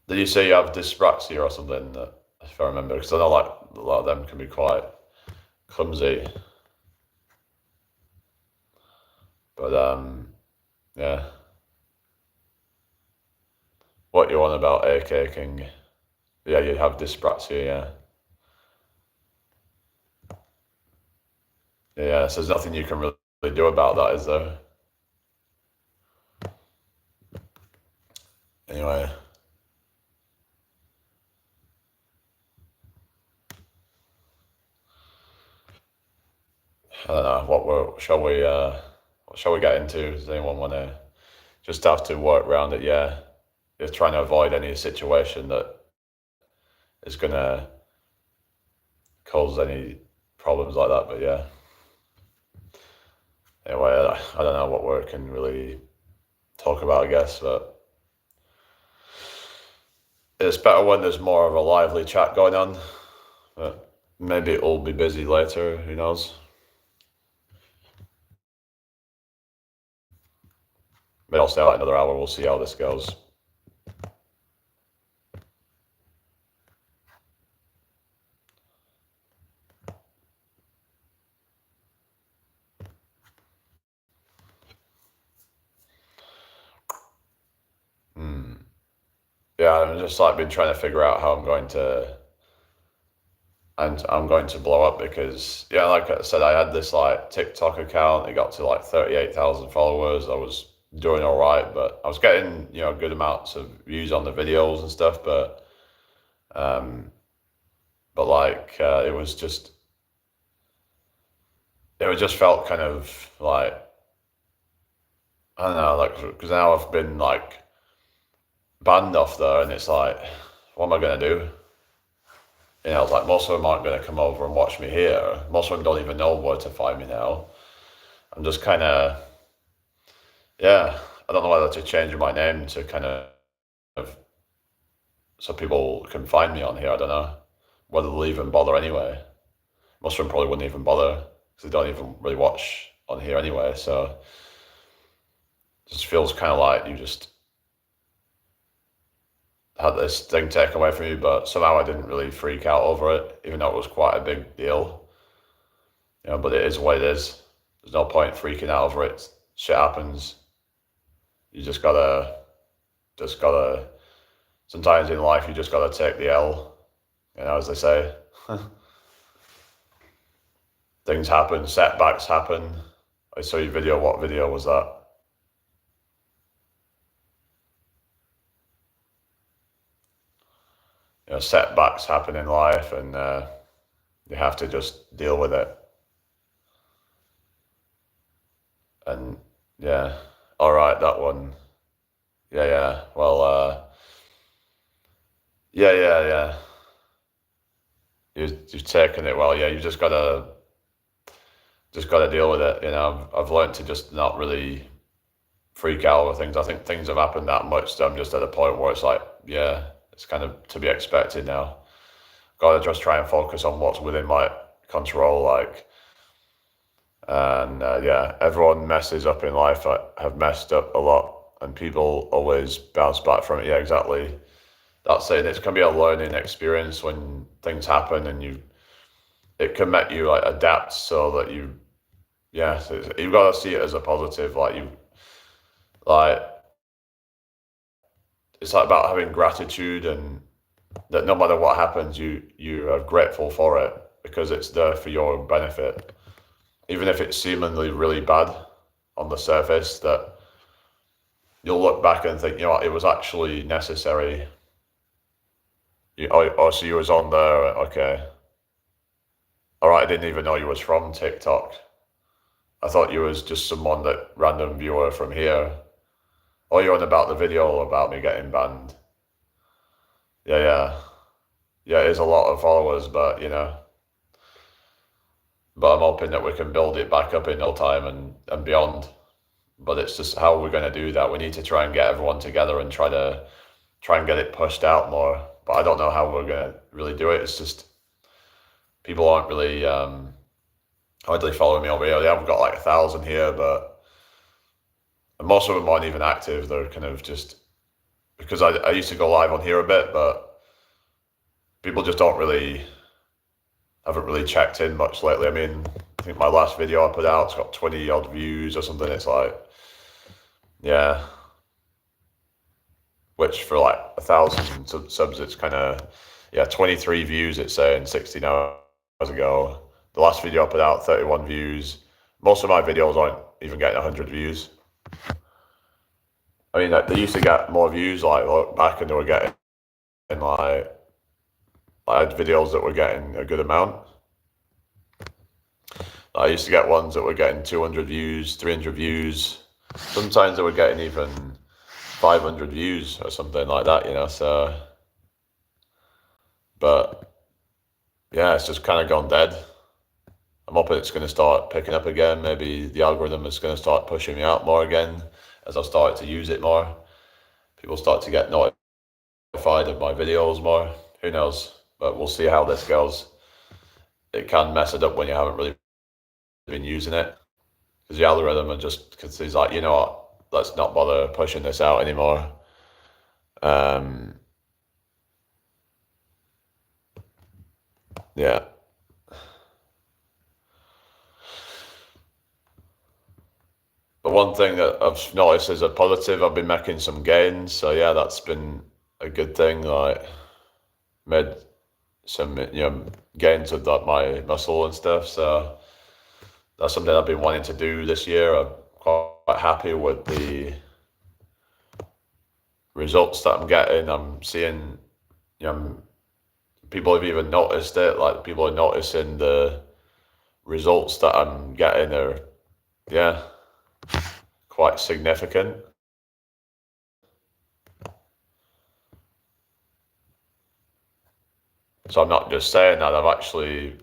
Did you say you have dyspraxia or something? If I remember, because I know like a lot of them can be quite clumsy. But yeah. What you on about egg caking? Yeah, you have dyspraxia. Yeah, Yeah, so there's nothing you can really do about that, is there? Anyway, I don't know. What shall we get into? Does anyone want to just have to work around it? Yeah, just trying to avoid any situation that is gonna cause any problems like that. But yeah, anyway, I don't know what we can really talk about, I guess, but it's better when there's more of a lively chat going on. But maybe it'll be busy later. Who knows? Maybe I'll stay out another hour. We'll see how this goes. Yeah, I'm just like been trying to figure out how I'm going to blow up because yeah, like I said, I had this like TikTok account. It got to like 38,000 followers. I was doing all right, but I was getting good amounts of views on the videos and stuff. Um, but like it was just felt kind of like I don't know, like because now I've been like banned off there, and it's like, what am I gonna do? Like most of them aren't going to come over and watch me here. Most of them don't even know where to find me now. I'm just kind of, yeah, I don't know whether to change my name to kind of, so people can find me on here. I don't know whether they'll even bother anyway. Most of them probably wouldn't even bother because they don't even really watch on here anyway. So it just feels kind of like you just had this thing taken away from you, but somehow I didn't really freak out over it, even though it was quite a big deal. But it is what it is. There's no point freaking out over it. Shit happens. You just gotta. Sometimes in life, you just gotta take the L. As they say, things happen, setbacks happen. I saw your video. What video was that? Setbacks happen in life, and you have to just deal with it. And yeah, all right, that one. Yeah, yeah. Well, yeah, yeah, yeah. You've taken it well. Yeah, you just gotta deal with it. I've learned to just not really freak out over things. I think things have happened that much that I'm just at a point where it's like, yeah, it's kind of to be expected now. Gotta just try and focus on what's within my control, like, and yeah, everyone messes up in life. I have messed up a lot, and people always bounce back from it. Yeah, exactly. That's it. It's gonna be a learning experience when things happen, and it can make you like adapt so that yeah, so you've got to see it as a positive. Like it's like about having gratitude and that no matter what happens, you are grateful for it because it's there for your benefit, even if it's seemingly really bad on the surface. That you'll look back and think, what, it was actually necessary. So you was on there, okay. All right, I didn't even know you was from TikTok. I thought you was just someone that random viewer from here. Oh, you're on about the video about me getting banned. Yeah, yeah. Yeah, it is a lot of followers, but but I'm hoping that we can build it back up in no time and beyond. But it's just how we're going to do that. We need to try and get everyone together and try and get it pushed out more. But I don't know how we're going to really do it. It's just people aren't really hardly following me over here. They haven't got like 1,000 here, but most of them aren't even active. They're kind of just because I used to go live on here a bit, but people just haven't really checked in much lately. I mean, I think my last video I put out's got 20 odd views or something. It's like, yeah, which for like 1,000 subs, it's kind of, yeah, 23 views it's saying 16 hours ago. The last video I put out, 31 views. Most of my videos aren't even getting 100 views. I mean, like, they used to get more views, like, look back, and they were getting, like, I had videos that were getting a good amount. I used to get ones that were getting 200 views, 300 views. Sometimes they were getting even 500 views or something like that, you know, so. But, yeah, it's just kind of gone dead. I'm hoping it's going to start picking up again. Maybe the algorithm is going to start pushing me out more again as I start to use it more. People start to get notified of my videos more. Who knows? But we'll see how this goes. It can mess it up when you haven't really been using it. Because the algorithm because he's like, you know what, let's not bother pushing this out anymore. Yeah. But one thing that I've noticed is a positive, I've been making some gains. So yeah, that's been a good thing. Like, made some, gains with like my muscle and stuff. So that's something I've been wanting to do this year. I'm quite happy with the results that I'm getting. I'm seeing, people have even noticed it. Like, people are noticing the results that I'm getting are, yeah, quite significant. So I'm not just saying that, I've actually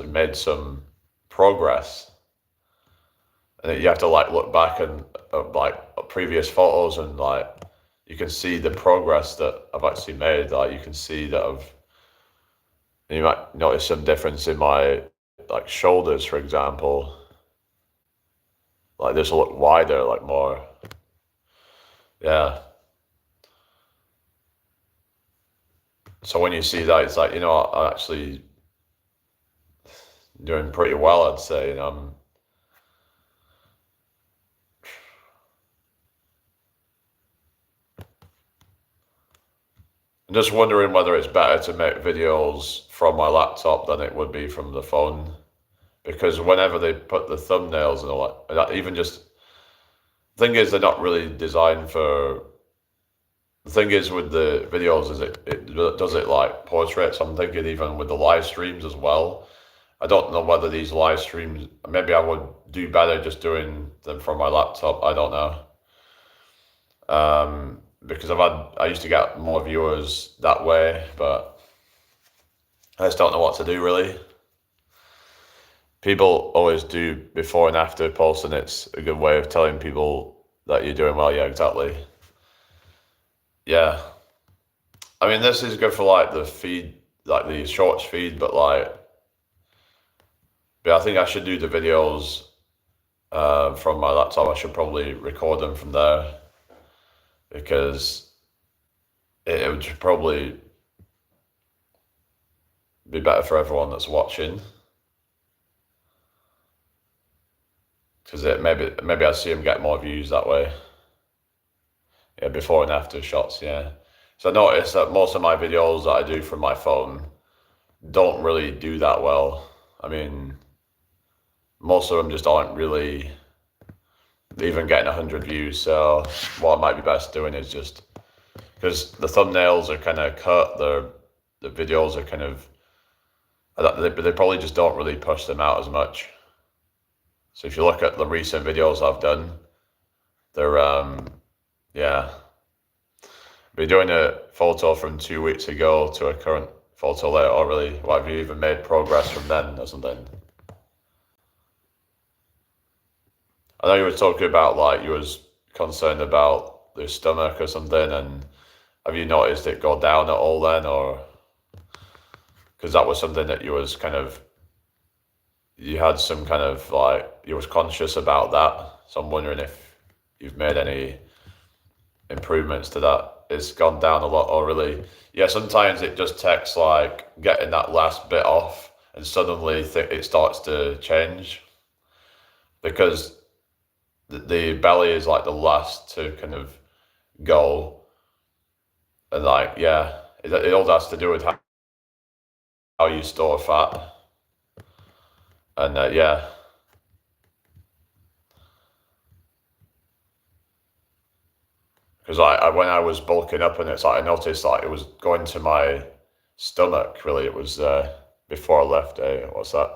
made some progress. And you have to like look back and like previous photos, and like you can see the progress that I've actually made. Like, you can see that you might notice some difference in my like shoulders, for example. Like, this will look wider, like more, yeah. So when you see that, it's like, I'm actually doing pretty well, I'd say. I'm just wondering whether it's better to make videos from my laptop than it would be from the phone. Because whenever they put the thumbnails and all that, even just, the thing is, they're not really designed for, the thing is with the videos is it does it like portraits. I'm thinking even with the live streams as well. I don't know whether these live streams, maybe I would do better just doing them from my laptop. I don't know. Because I used to get more viewers that way, but I just don't know what to do really. People always do before and after posts, and it's a good way of telling people that you're doing well. Yeah, exactly. Yeah. I mean, this is good for like the feed, like the shorts feed, but I think I should do the videos from my laptop. I should probably record them from there, because it would probably be better for everyone that's watching. Because maybe I see them get more views that way. Yeah, before and after shots, yeah. So I noticed that most of my videos that I do from my phone don't really do that well. I mean, most of them just aren't really even getting 100 views. So what I might be best doing is just, because the thumbnails are kind of cut, the videos are kind of, they probably just don't really push them out as much. So if you look at the recent videos I've done, they're, yeah. We're doing a photo from 2 weeks ago to a current photo later, or really, what, have you even made progress from then or something? I know you were talking about, like, you was concerned about your stomach or something, and have you noticed it go down at all then, or, because that was something that you was kind of, you had some kind of, like, you was conscious about that, so I'm wondering if you've made any improvements to that. It's gone down a lot, or really, yeah, sometimes it just takes like getting that last bit off, and suddenly it starts to change, because the belly is like the last to kind of go, and like, yeah, it all has to do with how you store fat. And yeah, because when I was bulking up, and it's like I noticed like it was going to my stomach. Really, it was before I left. What's that?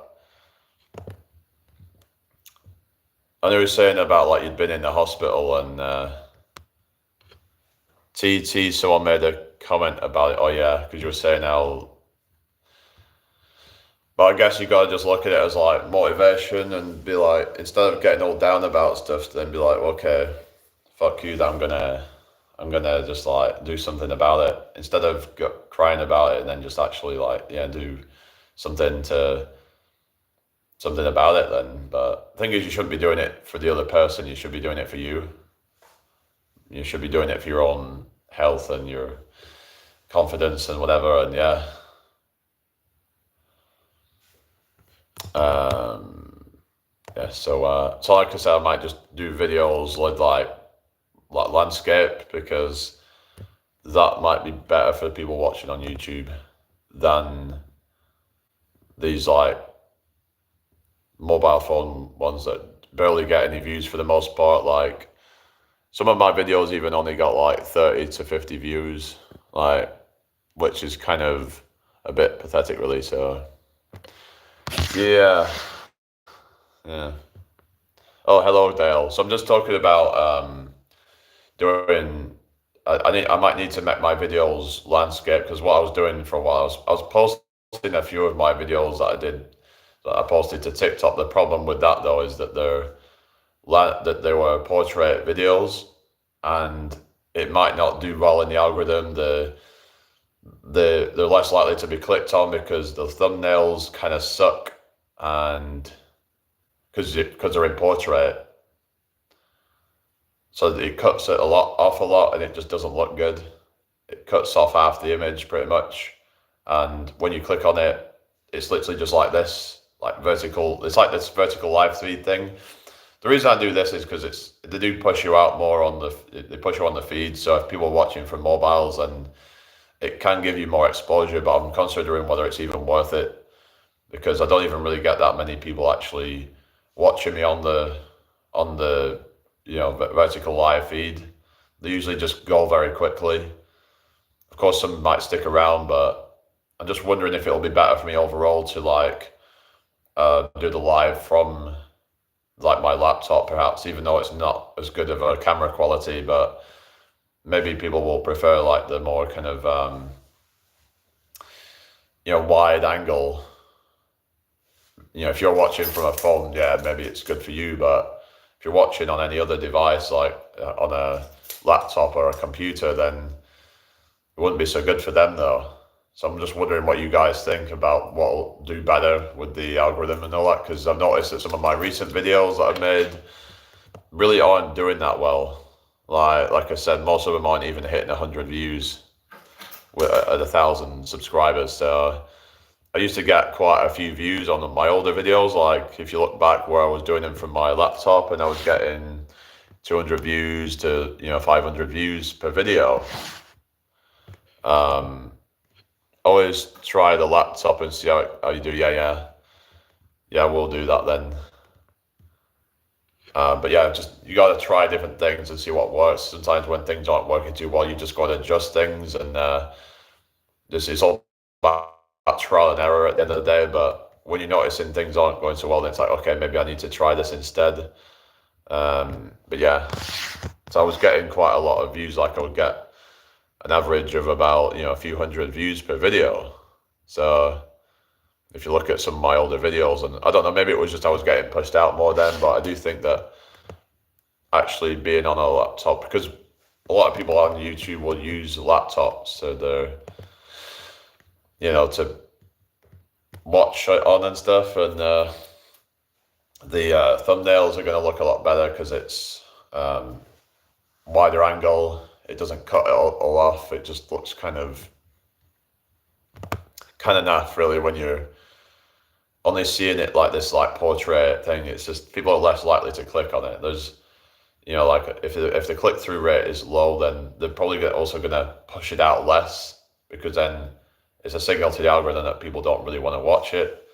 And they were saying about like you'd been in the hospital, and someone made a comment about it. Oh yeah, because you were saying how. But I guess you gotta just look at it as like motivation and be like, instead of getting all down about stuff, then be like, okay, fuck you, I'm gonna just like do something about it instead of crying about it, and then just actually like, yeah, do something about it then. But the thing is, you shouldn't be doing it for the other person. You should be doing it for you. You should be doing it for your own health and your confidence and whatever. And yeah, yeah. So like I said, I might just do videos with like landscape, because that might be better for people watching on YouTube than these like mobile phone ones that barely get any views for the most part. Like some of my videos even only got like 30 to 50 views, like, which is kind of a bit pathetic really. So yeah. Oh, hello Dale. So I'm just talking about doing. I might need to make my videos landscape, because what I was doing for a while, I was posting a few of my videos that I posted to TikTok. The problem with that though is that they were portrait videos, and it might not do well in the algorithm. They're less likely to be clicked on because the thumbnails kind of suck, and because they're in portrait. So it cuts it off a lot, and it just doesn't look good. It cuts off half the image pretty much, and when you click on it, it's literally just like this, like vertical. It's like this vertical live feed thing. The reason I do this is because they do push you out more they push you on the feed. So if people are watching from mobiles, and it can give you more exposure, but I'm considering whether it's even worth it, because I don't even really get that many people actually watching me on the vertical live feed. They usually just go very quickly. Of course, some might stick around, but I'm just wondering if it'll be better for me overall to like do the live from like my laptop, perhaps, even though it's not as good of a camera quality. But maybe people will prefer like the more kind of wide angle. If you're watching from a phone, yeah, maybe it's good for you, but if you're watching on any other device, like on a laptop or a computer, then it wouldn't be so good for them though. So I'm just wondering what you guys think about what will do better with the algorithm and all that, because I've noticed that some of my recent videos that I've made really aren't doing that well. Like I said, most of them aren't even hitting 100 views at 1,000 subscribers. So I used to get quite a few views on my older videos. Like if you look back where I was doing them from my laptop, and I was getting 200 views to 500 views per video. Always try the laptop and see how you do. Yeah, we'll do that then. But yeah, just you got to try different things and see what works. Sometimes when things aren't working too well, you just got to adjust things, and this is all about trial and error at the end of the day. But when you're noticing things aren't going so well, then it's like, okay, maybe I need to try this instead. But yeah, so I was getting quite a lot of views. Like I would get an average of about a few hundred views per video. So if you look at some of my older videos, and I don't know, maybe it was just I was getting pushed out more then, but I do think that actually being on a laptop, because a lot of people on YouTube will use laptops, so they're to watch it on and stuff, and the thumbnails are going to look a lot better because it's wider angle. It doesn't cut it all off. It just looks kind of naff really when you're only seeing it like this like portrait thing. It's just people are less likely to click on it. There's like if the click-through rate is low, then they're probably also going to push it out less, because then it's a signal to the algorithm that people don't really want to watch it.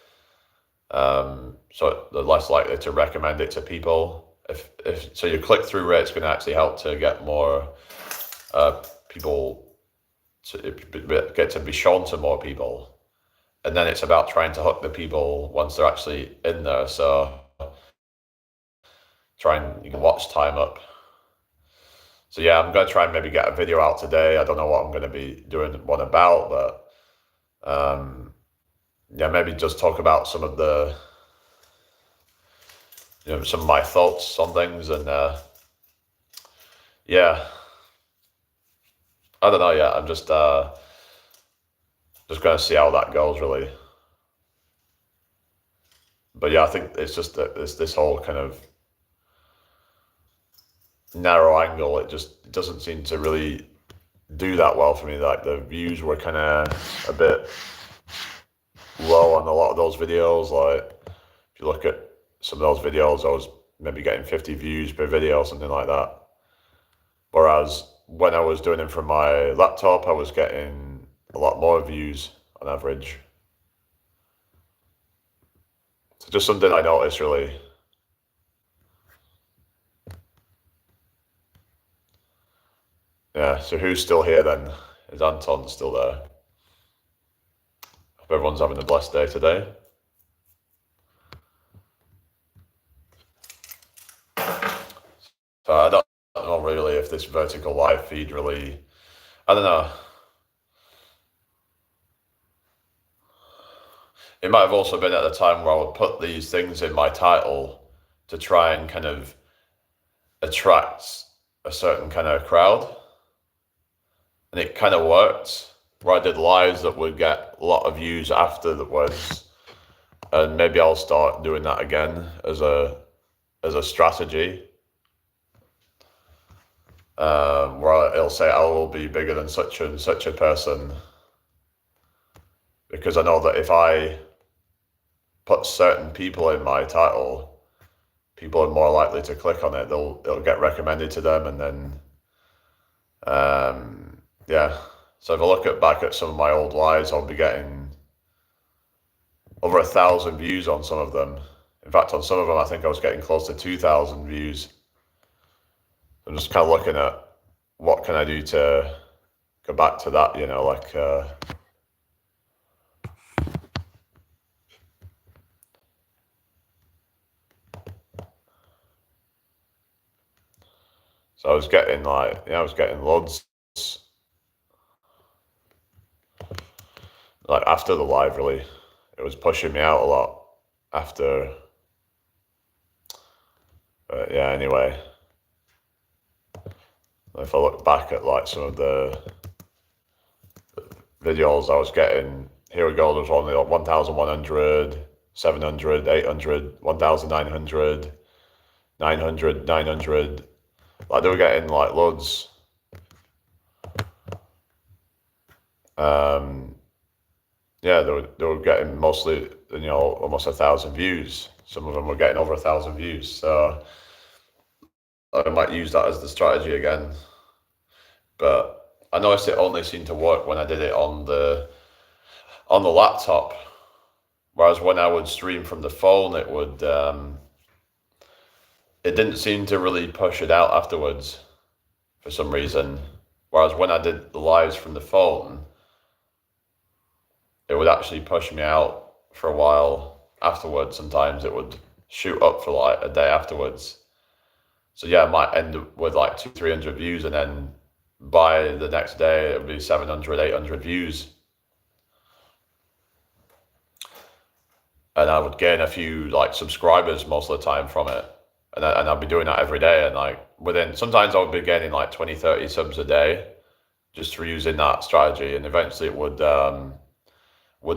So they're less likely to recommend it to people. If so, your click through rate's going to actually help to get more people to get to be shown to more people, and then it's about trying to hook the people once they're actually in there. So you can watch time up. So yeah, I'm gonna try and maybe get a video out today. I don't know what I'm gonna be doing one about, but yeah, maybe just talk about some of the some of my thoughts on things, and yeah, I don't know yet. I'm just gonna see how that goes, really. But yeah, I think it's just that this whole kind of narrow angle. It doesn't seem to really do that well for me. Like the views were kind of a bit low on a lot of those videos. Like if you look at some of those videos, I was maybe getting 50 views per video, something like that. Whereas when I was doing it from my laptop, I was getting a lot more views on average. So just something I noticed, really. Yeah, so who's still here then? Is Anton still there? Hope everyone's having a blessed day today. So I don't know really if this vertical live feed really, I don't know. It might have also been at the time where I would put these things in my title to try and kind of attract a certain kind of crowd. And it kind of worked, where I did lives that would get a lot of views afterwards. And maybe I'll start doing that again as a strategy. Where it'll say I will be bigger than such and such a person, because I know that if I put certain people in my title, people are more likely to click on it. It'll get recommended to them, and then yeah. So if I look back at some of my old lives, I'll be getting over 1,000 views on some of them. In fact, on some of them, I think I was getting close to 2,000 views. I'm just kind of looking at what can I do to go back to that, like so I was getting loads like after the live, really. It was pushing me out a lot after. But yeah, anyway. If I look back at like some of the videos I was getting, here we go, there's only like 1,100, 700, 800, 1,900, 900, 900. Like they were getting like loads. Yeah, they were getting mostly, almost 1,000 views. Some of them were getting over 1,000 views. So I might use that as the strategy again. But I noticed it only seemed to work when I did it on the laptop. Whereas when I would stream from the phone, it didn't seem to really push it out afterwards for some reason. Whereas when I did the lives from the phone, it would actually push me out for a while afterwards. Sometimes it would shoot up for like a day afterwards. So yeah, I might end up with like 200-300 views, and then by the next day it would be 700-800 views. And I would gain a few like subscribers most of the time from it. And I'd be doing that every day, and like sometimes I would be gaining like 20-30 subs a day just for using that strategy, and eventually it would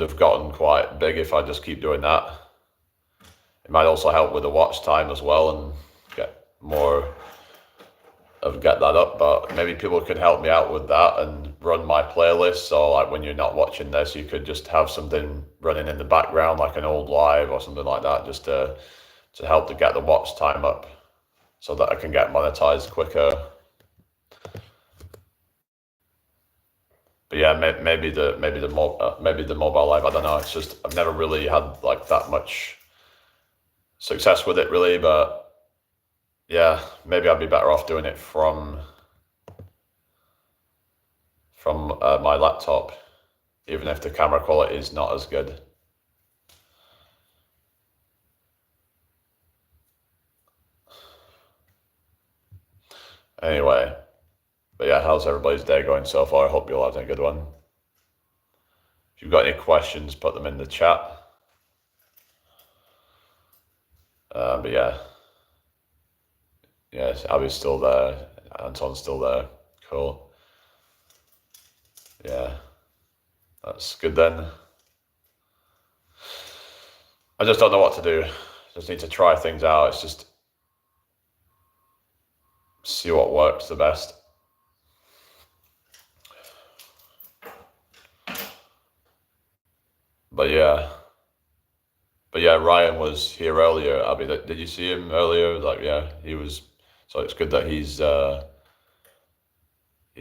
have gotten quite big if I just keep doing that. It might also help with the watch time as well, and get that up. But maybe people could help me out with that and run my playlist. So like when you're not watching this, you could just have something running in the background, like an old live or something like that, just to help to get the watch time up, so that I can get monetized quicker. But yeah, maybe the mobile live. I don't know. It's just I've never really had like that much success with it really, but yeah, maybe I'd be better off doing it from my laptop, even if the camera quality is not as good. Anyway, but yeah, how's everybody's day going so far? I hope you're having a good one. If you've got any questions, put them in the chat. But yeah, Abby's still there. Anton's still there. Cool. Yeah, that's good then. I just don't know what to do. Just need to try things out. It's just see what works the best. But yeah, Ryan was here earlier. Abby, did you see him earlier? Like, yeah, he was. So it's good that he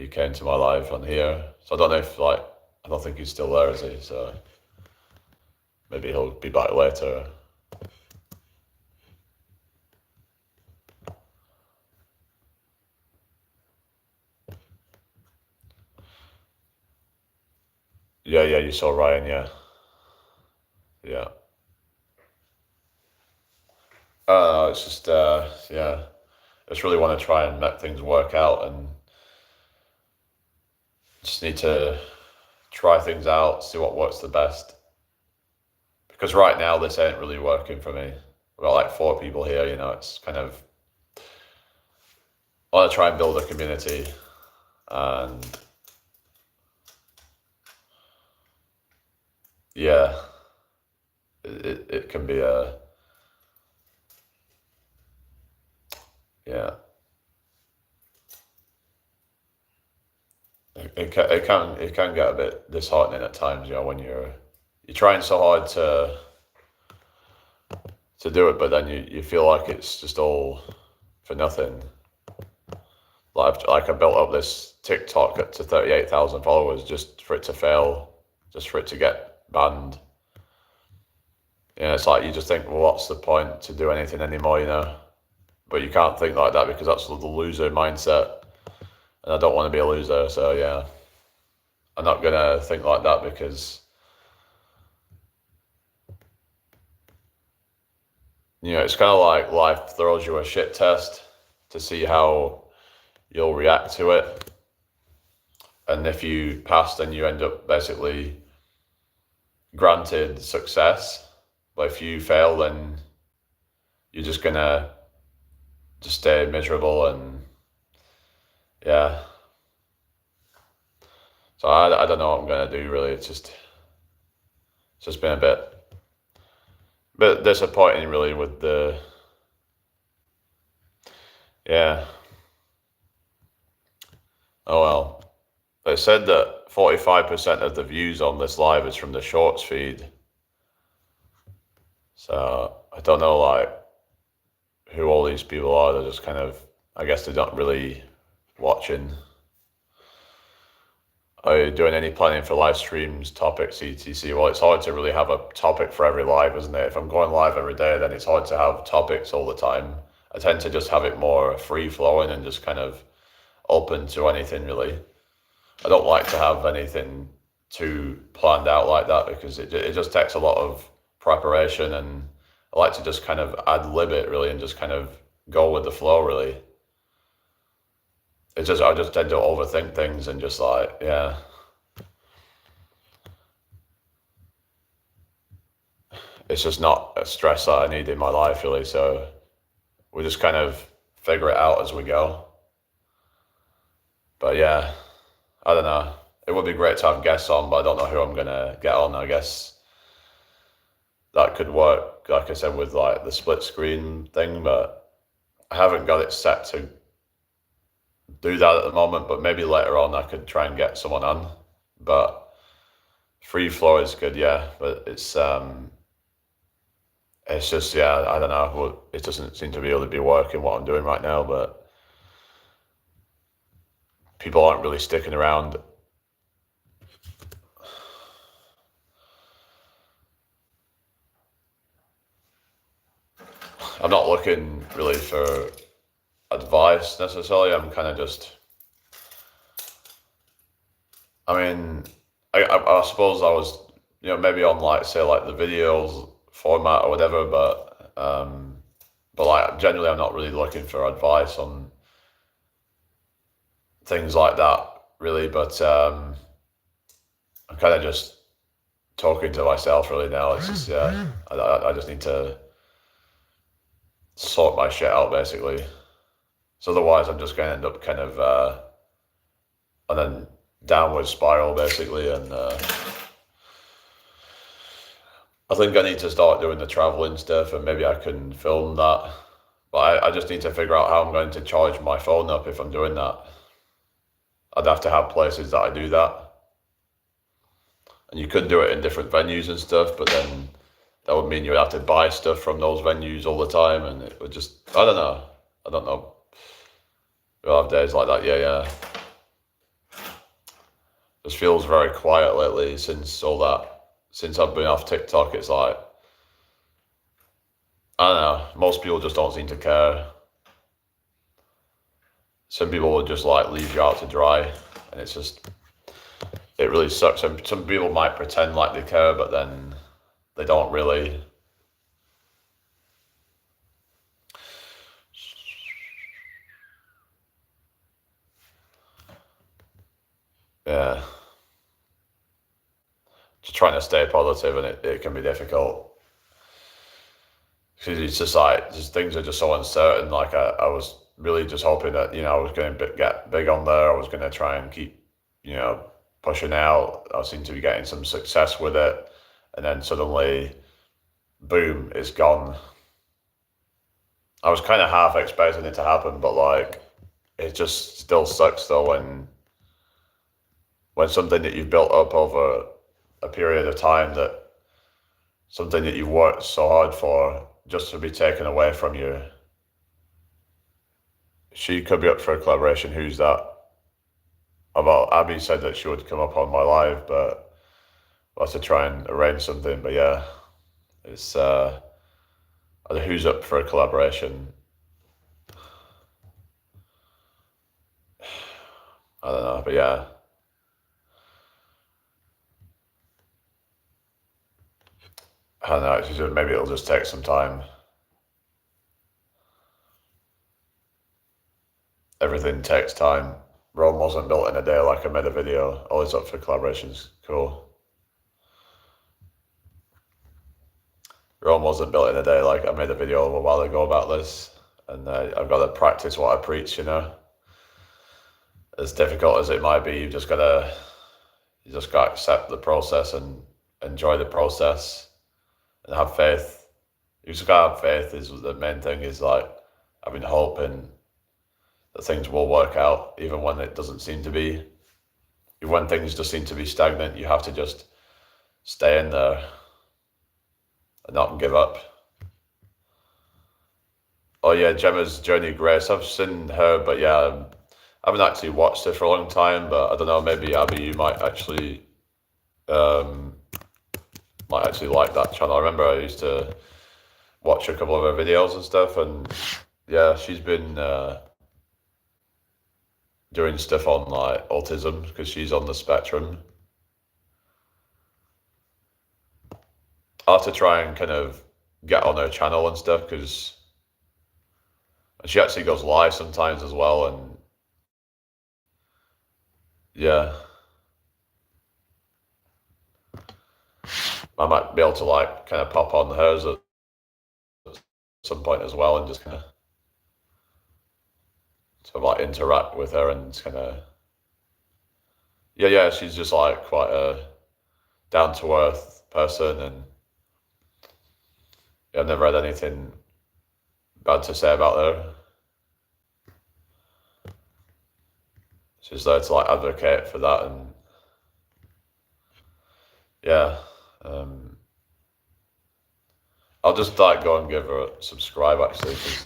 came to my live on here. So I don't know if I don't think he's still there, is he? So maybe he'll be back later. Yeah, you saw Ryan, yeah. Yeah. It's just, yeah, I just really want to try and make things work out and just need to try things out, see what works the best. Because right now, this ain't really working for me. We've got like 4 people here, it's kind of, I want to try and build a community and yeah, it can be yeah. It can get a bit disheartening at times, when you're trying so hard to do it, but then you feel like it's just all for nothing. Like I built up this TikTok to 38,000 followers just for it to fail, just for it to get banned. It's like you just think, well, what's the point to do anything anymore, But you can't think like that because that's the loser mindset, and I don't want to be a loser. So yeah, I'm not gonna think like that because it's kind of like life throws you a shit test to see how you'll react to it. And if you pass, then you end up basically granted success. But if you fail, then you're just gonna just stay miserable and yeah. So I don't know what I'm gonna do really. It's just been a bit disappointing really with the yeah. Oh well. They said that 45% of the views on this live is from the shorts feed. So I don't know who all these people are. They're just kind of, I guess they're not really watching. Are you doing any planning for live streams, topics, etc? Well, it's hard to really have a topic for every live, isn't it? If I'm going live every day, then it's hard to have topics all the time. I tend to just have it more free flowing and just kind of open to anything really. I don't like to have anything too planned out like that because it just takes a lot of preparation, and I like to just kind of ad lib it really and just kind of go with the flow really. I just tend to overthink things and just yeah. It's just not a stress that I need in my life really, so we just kind of figure it out as we go. But yeah, I don't know. It would be great to have guests on, but I don't know who I'm gonna get on. I guess that could work, like I said, with the split screen thing, but I haven't got it set to do that at the moment. But maybe later on I could try and get someone on. But free flow is good, yeah. But it's just I don't know. It doesn't seem to be able to be working what I'm doing right now, but people aren't really sticking around. I'm not looking really for advice necessarily. I'm kind of just, I mean, I suppose I was, maybe on like, say like the videos format or whatever, but like generally I'm not really looking for advice on things like that really, but I'm kind of just talking to myself really now. It's just, yeah, I just need to sort my shit out basically. So otherwise I'm just going to end up kind of on a downward spiral basically, and I think I need to start doing the traveling stuff, and maybe I can film that. But I just need to figure out how I'm going to charge my phone up if I'm doing that. I'd have to have places that I do that. And you could do it in different venues and stuff, but then that would mean you would have to buy stuff from those venues all the time, and it would just, I don't know. I don't know. We'll have days like that, yeah. Just feels very quiet lately since I've been off TikTok. It's like, I don't know, most people just don't seem to care. Some people will just like leave you out to dry, and it's just, it really sucks. Some people might pretend like they care, but then they don't really. Yeah. Just trying to stay positive, and it can be difficult. Because it's just like, things are just so uncertain. Like I was really just hoping that, I was going to get big on there. I was going to try and keep, pushing out. I seem to be getting some success with it. And then suddenly, boom, it's gone. I was kind of half expecting it to happen, but like, it just still sucks though when something that you've built up over a period of time, that something that you've worked so hard for, just to be taken away from you. She could be up for a collaboration. Who's that? About Abby said that she would come up on my live, but I'll have to try and arrange something. But yeah, it's who's up for a collaboration? I don't know, but yeah. I don't know, maybe it'll just take some time. Everything takes time. Rome wasn't built in a day. Like I made a video, always up for collaborations. Cool. Rome wasn't built in a day. Like I made a video a while ago about this, and I've got to practice what I preach, As difficult as it might be, you just got to accept the process and enjoy the process and have faith. You just got to have faith is the main thing, is like having hope and that things will work out, even when it doesn't seem to be. When things just seem to be stagnant, you have to just stay in there and not give up. Oh yeah, Gemma's Journey Grace. I've seen her, but yeah, I haven't actually watched her for a long time. But I don't know, maybe Abby, you might actually like that channel. I remember I used to watch a couple of her videos and stuff, and yeah, she's been doing stuff on like autism, because she's on the spectrum. I'll have to try and kind of get on her channel and stuff, because she actually goes live sometimes as well, and yeah, I might be able to like kind of pop on hers at some point as well, and just kind of like interact with her and kind of, yeah, she's just like quite a down to earth person, and I've never had anything bad to say about her. She's there to like advocate for that, and yeah, I'll just like go and give her a subscribe actually, because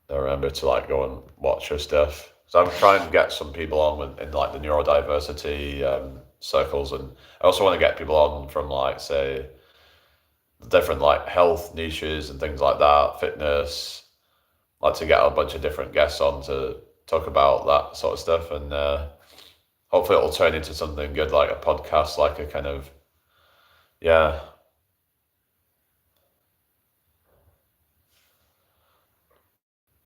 I remember to like go and watch her stuff. So I'm trying to get some people on in like the neurodiversity circles, and I also want to get people on from like, say, different like health niches and things like that, fitness. Like to get a bunch of different guests on to talk about that sort of stuff, and hopefully it'll turn into something good, like a podcast, like a kind of, yeah,